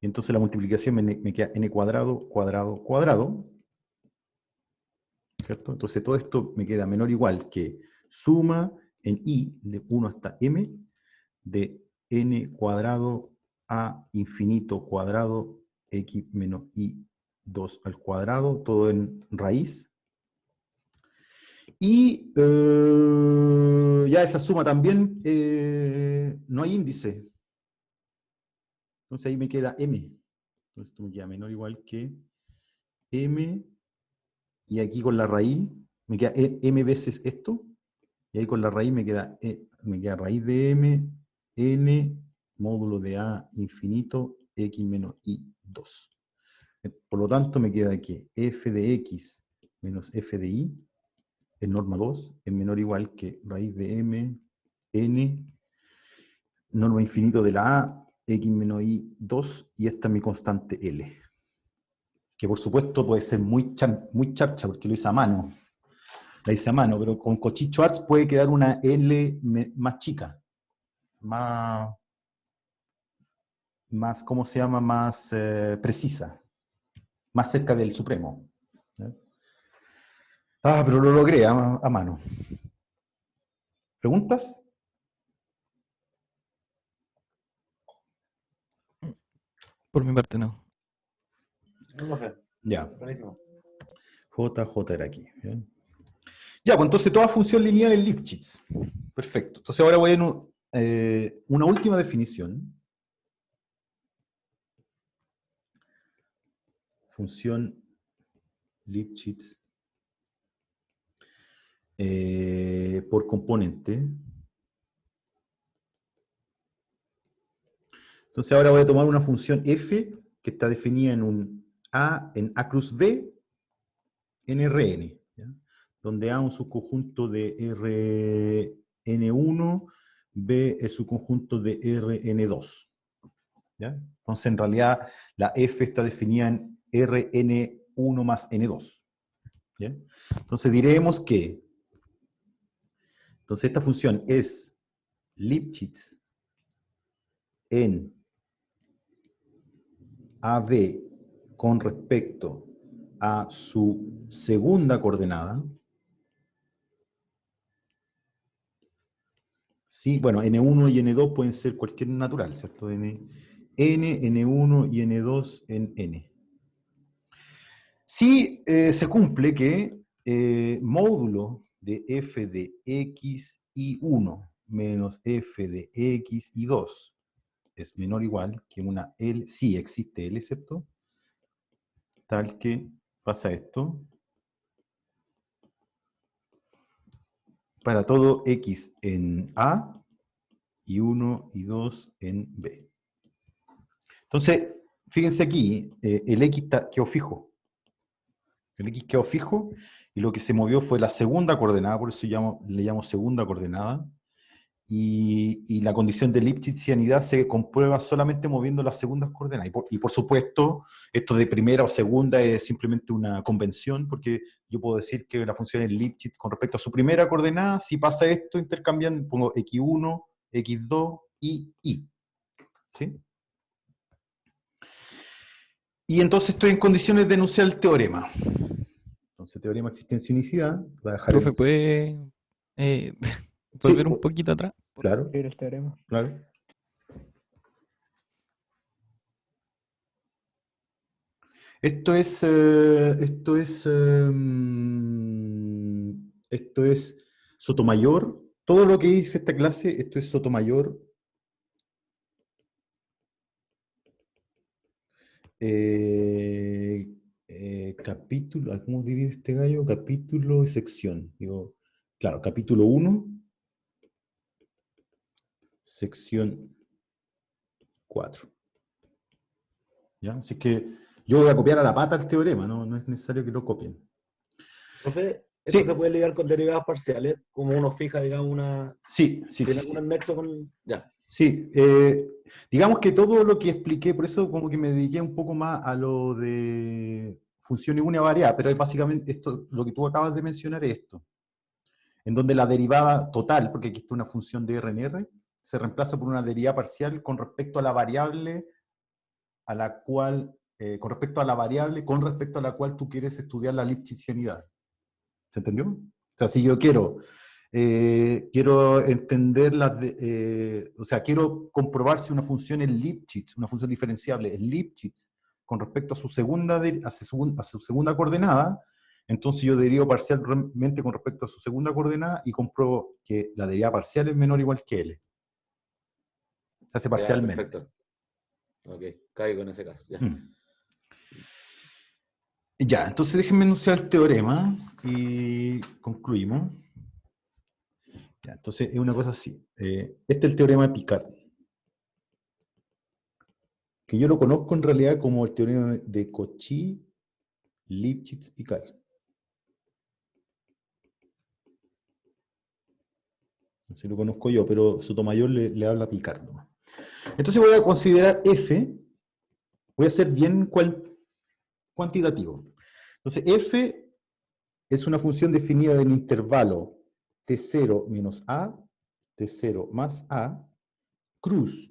y entonces la multiplicación me queda n cuadrado, cuadrado, cuadrado, ¿cierto? Entonces todo esto me queda menor o igual que suma en i de 1 hasta m de n cuadrado a infinito cuadrado x menos y 2 al cuadrado, todo en raíz. Y ya esa suma también no hay índice. Entonces ahí me queda m. Entonces esto me queda menor o igual que m, y aquí con la raíz me queda m veces esto, y ahí con la raíz me queda raíz de m, n, módulo de a infinito, x menos y 2. Por lo tanto me queda que f de x menos f de y, en norma 2, es menor o igual que raíz de m, n, norma infinito de la a, x menos y 2, y esta es mi constante L. Que por supuesto puede ser muy charcha, porque lo hice a mano. La hice a mano, pero con Cauchy-Schwarz puede quedar una L más chica. Más, ¿cómo se llama? Más precisa. Más cerca del supremo. Pero lo logré a mano. ¿Preguntas? Por mi parte no. No sé. Ya. Buenísimo. J era aquí. ¿Bien? Ya, pues entonces toda función lineal en Lipschitz. Perfecto. Entonces ahora voy a una última definición. Función Lipschitz por componente. Entonces ahora voy a tomar una función f que está definida en A cruz B en Rn, ¿ya? Donde A es un subconjunto de Rn1, B es su conjunto de Rn2. ¿Ya? Entonces en realidad la f está definida en Rn1 más n2. ¿Ya? Entonces diremos que esta función es Lipschitz en AB con respecto a su segunda coordenada. Sí, bueno, N1 y N2 pueden ser cualquier natural, ¿cierto? N, N1 y N2 en N. Si se cumple que módulo de f de x y 1 menos f de x y 2 es menor o igual que una L, sí existe L, ¿cierto? Tal que pasa esto. Para todo x en A y 1 y 2 en B. Entonces, fíjense aquí, el x quedó fijo. El X quedó fijo y lo que se movió fue la segunda coordenada, por eso le llamo segunda coordenada. Y la condición de Lipschitzianidad se comprueba solamente moviendo las segundas coordenadas. Y por supuesto, esto de primera o segunda es simplemente una convención, porque yo puedo decir que la función es Lipschitz con respecto a su primera coordenada, si pasa esto, intercambiando, pongo x1, x2 y y. ¿Sí? Y entonces estoy en condiciones de enunciar el teorema. Entonces, teorema de existencia y unicidad. Voy a dejar Profe, ¿puede Sí, volver un poquito atrás? claro, Escribir el teorema. claro. Esto es Sotomayor. Todo lo que dice esta clase, esto es Sotomayor. Capítulo, ¿cómo divide este gallo? Capítulo y sección. Digo, claro, capítulo 1, sección 4. ¿Ya? Así que yo voy a copiar a la pata el teorema, no es necesario que lo copien. Profe, ¿esto Sí. se puede ligar con derivadas parciales? Como uno fija, digamos, una... Sí. ¿Tiene algún nexo con...? Ya. Sí, digamos que todo lo que expliqué, por eso como que me dediqué un poco más a lo de funciones univariadas, pero es básicamente esto, lo que tú acabas de mencionar es esto, en donde la derivada total, porque aquí está una función de R en R, se reemplaza por una derivada parcial con respecto a la variable a la cual, con respecto a la cual tú quieres estudiar la Lipschitzianidad. ¿Se entendió? O sea, si yo quiero entender o sea, quiero comprobar si una función es Lipschitz, una función diferenciable es Lipschitz con respecto a su segunda coordenada, entonces yo derivo parcialmente con respecto a su segunda coordenada y compruebo que la derivada parcial es menor o igual que L. Se hace Ya, parcialmente. perfecto. Ok, caigo en ese caso. Ya. Ya, entonces déjenme enunciar el teorema y concluimos. Ya, entonces es una cosa así. Este es el teorema de Picard, que yo lo conozco en realidad como el teorema de Cauchy, Lipschitz, Picard. Así lo conozco yo, pero Sotomayor le habla a Picard nomás. Entonces voy a considerar F, voy a ser bien cuantitativo. Entonces F es una función definida en intervalo T0 menos A, T0 más A, cruz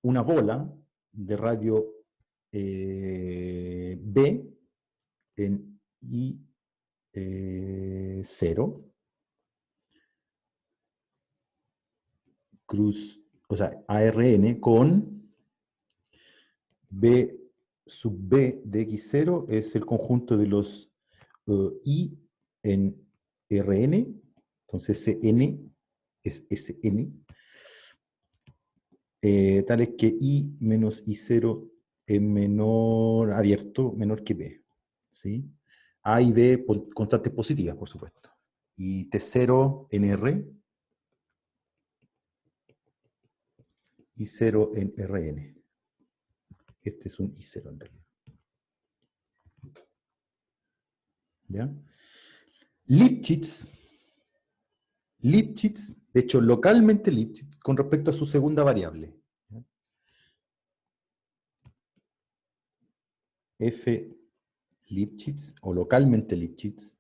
una bola de radio B en I0, cruz, o sea, ARN con B sub B de X0 es el conjunto de los I en Rn, entonces Cn es Sn, tal es que I menos I0 es menor, abierto, menor que B. ¿Sí? A y B constantes positivas, por supuesto. Y T0 en R, I0 en Rn. Este es un I0 en realidad. ¿Ya? Lipschitz, de hecho, localmente Lipschitz, con respecto a su segunda variable. ¿Ya? F Lipschitz, o localmente Lipschitz,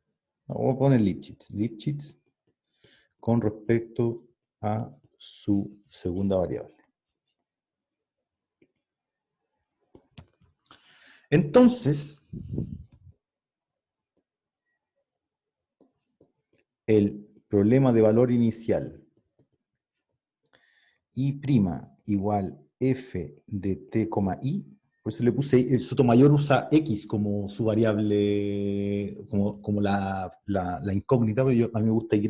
vamos a poner Lipschitz con respecto a su segunda variable. Entonces, el problema de valor inicial I' igual f de t, i, por eso le puse, el Sotomayor usa x como su variable, como la incógnita, pero a mí me gusta y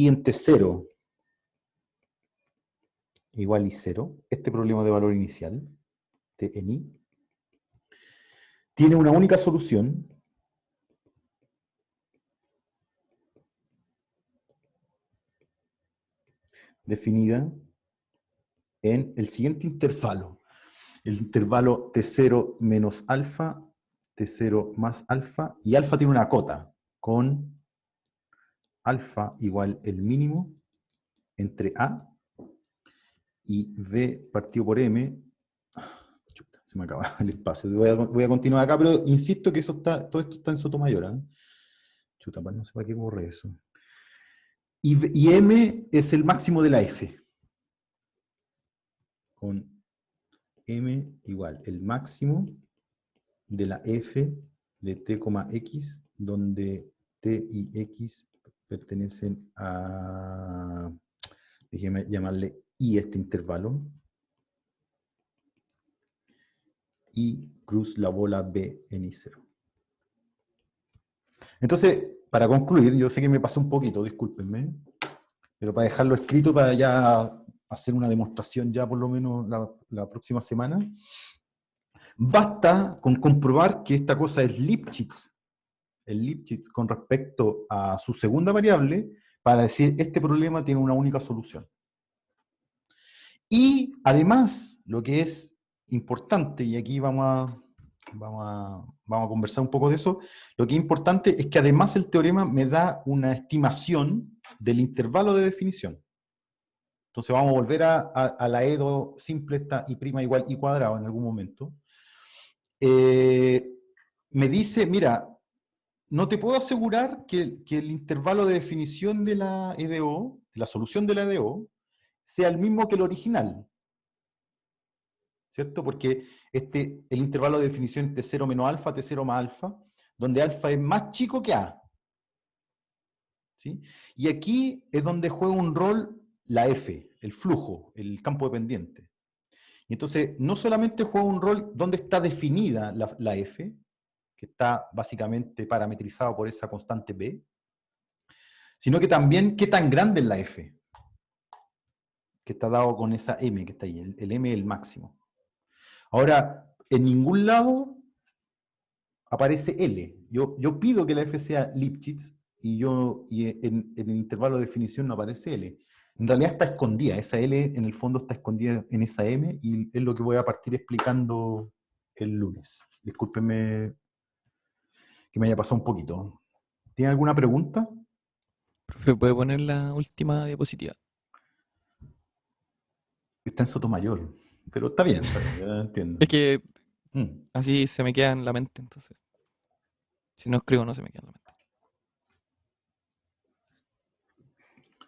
en t0 igual i0, este problema de valor inicial, t en i, tiene una única solución, definida en el siguiente intervalo. El intervalo T0 menos alfa, T0 más alfa, y alfa tiene una cota, con alfa igual el mínimo entre A y B partido por M. Chuta, se me acaba el espacio. Voy a continuar acá, pero insisto que todo esto está en Sotomayor. ¿Eh? Chuta, no sé para qué ocurre eso. Y M es el máximo de la F. Con M igual el máximo de la F de T, X, donde T y X pertenecen a, déjeme llamarle I este intervalo, y cruz la bola B en I0. Entonces, para concluir, yo sé que me pasé un poquito, discúlpenme, pero para dejarlo escrito, para ya hacer una demostración ya por lo menos la próxima semana, basta con comprobar que esta cosa es Lipschitz, el Lipschitz con respecto a su segunda variable, para decir este problema tiene una única solución. Y además, lo que es importante, y aquí vamos a conversar un poco de eso, lo que es importante es que además el teorema me da una estimación del intervalo de definición. Entonces vamos a volver a la EDO simple, esta I' igual I cuadrado en algún momento. Me dice, mira, no te puedo asegurar que el intervalo de definición de la EDO, de la solución de la EDO, sea el mismo que el original. ¿Cierto? Porque el intervalo de definición es T0 menos alfa, T0 más alfa, donde alfa es más chico que A. ¿Sí? Y aquí es donde juega un rol la F, el flujo, el campo dependiente. Y entonces, no solamente juega un rol donde está definida la F, que está básicamente parametrizado por esa constante B, sino que también qué tan grande es la F, que está dado con esa M que está ahí, el M es el máximo. Ahora, en ningún lado aparece L. Yo pido que la F sea Lipschitz, y en el intervalo de definición no aparece L. En realidad está escondida, esa L en el fondo está escondida en esa M, y es lo que voy a partir explicando el lunes. Discúlpenme que me haya pasado un poquito. ¿Tiene alguna pregunta? Profe, ¿puede poner la última diapositiva? Está en Sotomayor, pero está bien, ya entiendo. Es que Mm. así se me queda en la mente, entonces. Si no escribo, no se me queda en la mente.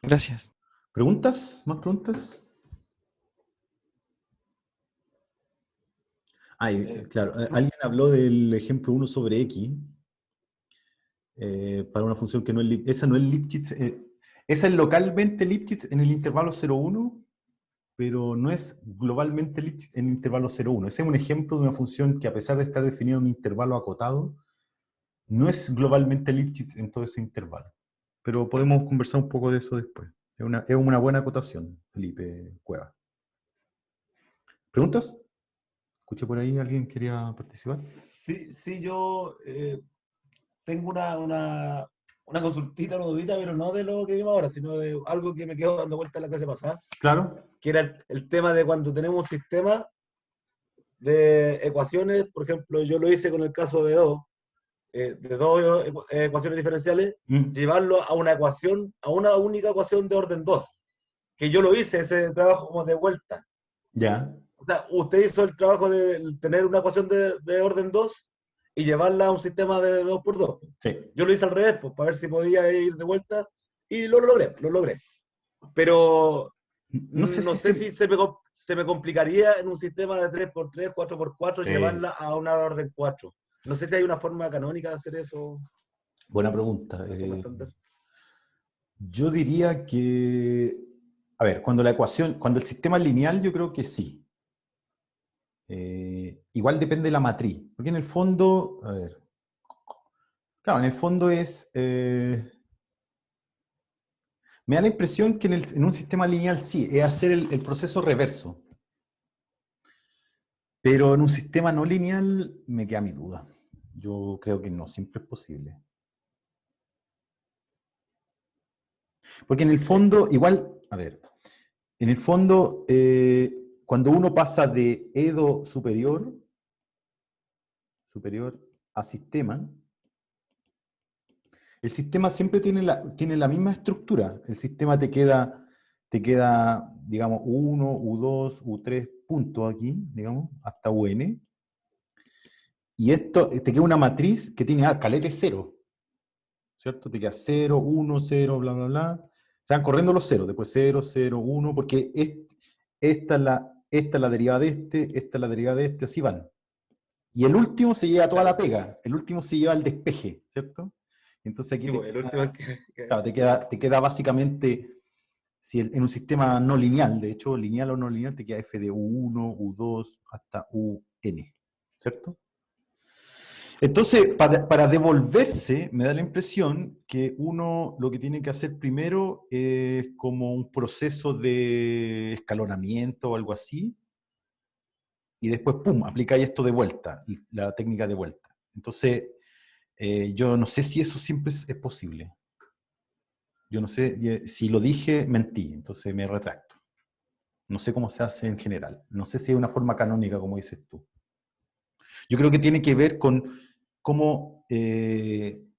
Gracias. ¿Preguntas? ¿Más preguntas? Claro, alguien habló del ejemplo 1 sobre X, para una función que no es esa no es Lipschitz, esa es localmente Lipschitz en el intervalo 0,1, pero no es globalmente Lipschitz en el intervalo 0,1. Ese es un ejemplo de una función que, a pesar de estar definida en un intervalo acotado, no es globalmente Lipschitz en todo ese intervalo. Pero podemos conversar un poco de eso después. Es una buena acotación, Felipe Cueva. ¿Preguntas? Escuché por ahí, ¿alguien quería participar? Sí, yo tengo una consultita, una dudita, pero no de lo que vimos ahora, sino de algo que me quedó dando vuelta en la clase pasada, Claro. que era el tema de cuando tenemos un sistema de ecuaciones. Por ejemplo, yo lo hice con el caso de dos ecuaciones diferenciales, llevarlo a una ecuación, a una única ecuación de orden 2, que yo lo hice, ese trabajo como de vuelta. Ya. O sea, usted hizo el trabajo de tener una ecuación de orden 2 y llevarla a un sistema de 2×2. Sí. Yo lo hice al revés, pues, para ver si podía ir de vuelta, y lo logré. Pero no sé si se me complicaría en un sistema de 3×3, 4×4, llevarla a una orden 4. No sé si hay una forma canónica de hacer eso. Buena pregunta. Yo diría que, a ver, cuando el sistema es lineal, yo creo que sí. Igual depende de la matriz, porque en el fondo, a ver, claro, en el fondo me da la impresión que en un sistema lineal sí, es hacer el proceso reverso. Pero en un sistema no lineal me queda mi duda. Yo creo que no, siempre es posible. Porque en el fondo, igual, a ver, en el fondo, cuando uno pasa de EDO superior a sistema, el sistema siempre tiene la misma estructura. El sistema te queda, digamos, U1, U2, U3 puntos aquí, digamos, hasta UN. Y esto, te queda una matriz que tiene calete 0, ¿cierto? Te queda 0, 1, 0, bla, bla, bla. Se van corriendo los ceros, después 0, 0, 1, porque esta es la derivada de este, esta es la derivada de este, así van. Y el último se lleva toda la pega, el último se lleva el despeje, ¿cierto? Entonces aquí Sí, pues, el último claro, te queda básicamente, si en un sistema no lineal, de hecho, lineal o no lineal, te queda f de U1, U2, hasta UN, ¿cierto? Entonces, para devolverse, me da la impresión que uno lo que tiene que hacer primero es como un proceso de escalonamiento o algo así, y después, ¡pum!, aplicáis esto de vuelta, la técnica de vuelta. Entonces, yo no sé si eso siempre es posible. Yo no sé, si lo dije, mentí, entonces me retracto. No sé cómo se hace en general. No sé si hay una forma canónica, como dices tú. Yo creo que tiene que ver con cómo, en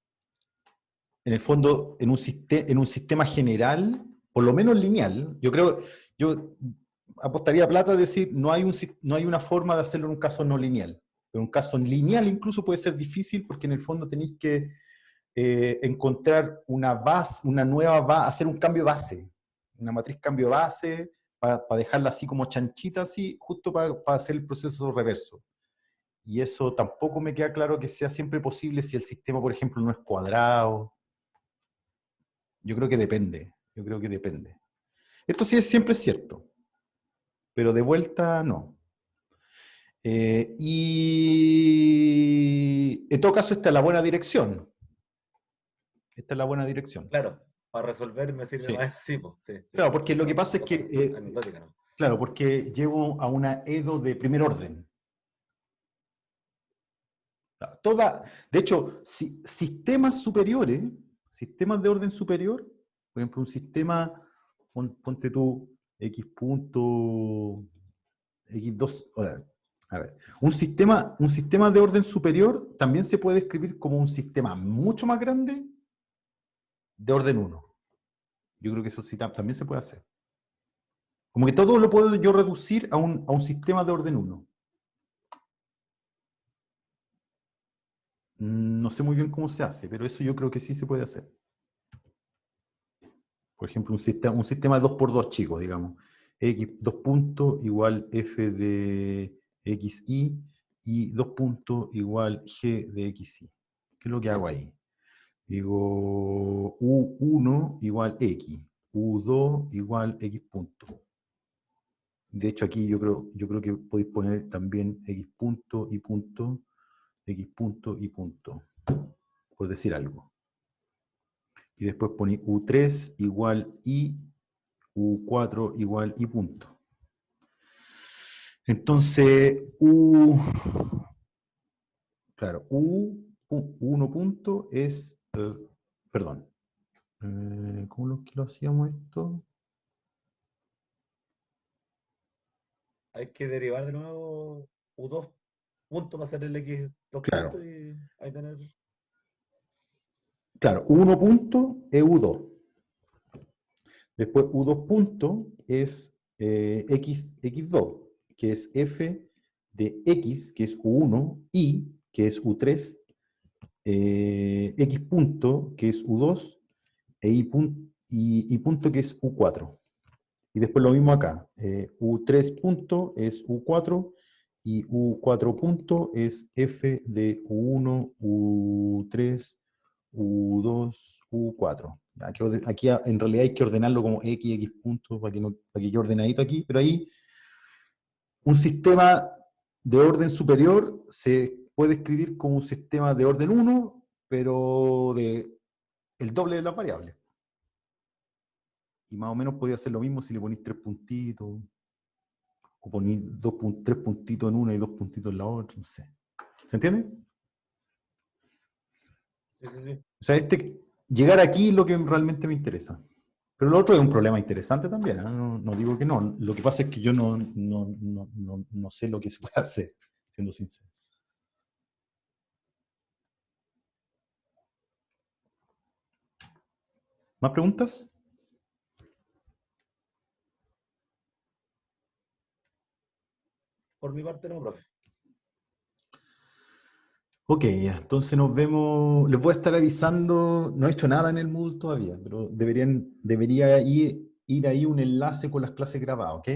el fondo, en un sistema general, por lo menos lineal, yo apostaría plata a decir, no hay una forma de hacerlo en un caso no lineal. Pero un caso lineal incluso puede ser difícil porque en el fondo tenéis que encontrar una base, una nueva base, hacer un cambio de base, una matriz cambio de base, para dejarla así como chanchita, así, justo para hacer el proceso reverso. Y eso tampoco me queda claro que sea siempre posible si el sistema, por ejemplo, no es cuadrado. Yo creo que depende. Esto sí siempre es cierto, pero de vuelta no. Y en todo caso, esta es la buena dirección. Esta es la buena dirección. Claro, para resolver me sirve Sí. más, sí, pues, sí. Claro, porque lo que pasa es que, Anecdótica, ¿no? claro, porque llevo a una EDO de primer orden. Claro, de hecho, sistemas superiores, sistemas de orden superior, por ejemplo, un sistema, ponte tú, X punto, X2, a ver, un sistema de orden superior también se puede escribir como un sistema mucho más grande de orden 1. Yo creo que eso sí también se puede hacer. Como que todo lo puedo yo reducir a un sistema de orden 1. No sé muy bien cómo se hace, pero eso yo creo que sí se puede hacer. Por ejemplo, un sistema de 2x2 chico, digamos. X 2 puntos igual f de xy y 2 puntos igual g de xy. ¿Qué es lo que hago ahí? Digo u1 igual x, u2 igual x punto. De hecho, aquí yo creo que podéis poner también x punto y punto, x punto y punto, por decir algo. Y después poní U3 igual I, U4 igual I punto. Entonces, claro, U1 punto es, perdón, ¿cómo lo hacíamos esto? Hay que derivar de nuevo U2 puntos para hacer el X2 Claro. puntos y ahí tener... Claro, U1 punto es U2. Después U2 punto es X2, que es F de X, que es U1, Y, que es U3, X punto, que es U2, y punto, que es U4. Y después lo mismo acá. U3 punto es U4, y U4 punto es F de U1, U3, U2, U4. Aquí en realidad hay que ordenarlo como X puntos para que quede ordenadito aquí, pero ahí un sistema de orden superior se puede escribir como un sistema de orden 1, pero el doble de las variables. Y más o menos podía hacer lo mismo si le ponís 3 puntitos, o ponís 3 puntitos en una y 2 puntitos en la otra, no sé. ¿Se entiende? Sí. O sea, llegar aquí es lo que realmente me interesa. Pero lo otro es un problema interesante también, ¿eh? No digo que no. Lo que pasa es que yo no sé lo que se puede hacer, siendo sincero. ¿Más preguntas? Por mi parte no, profe. Ok, ya, entonces nos vemos. Les voy a estar avisando. No he hecho nada en el Moodle todavía, pero debería ir ahí un enlace con las clases grabadas, ¿ok?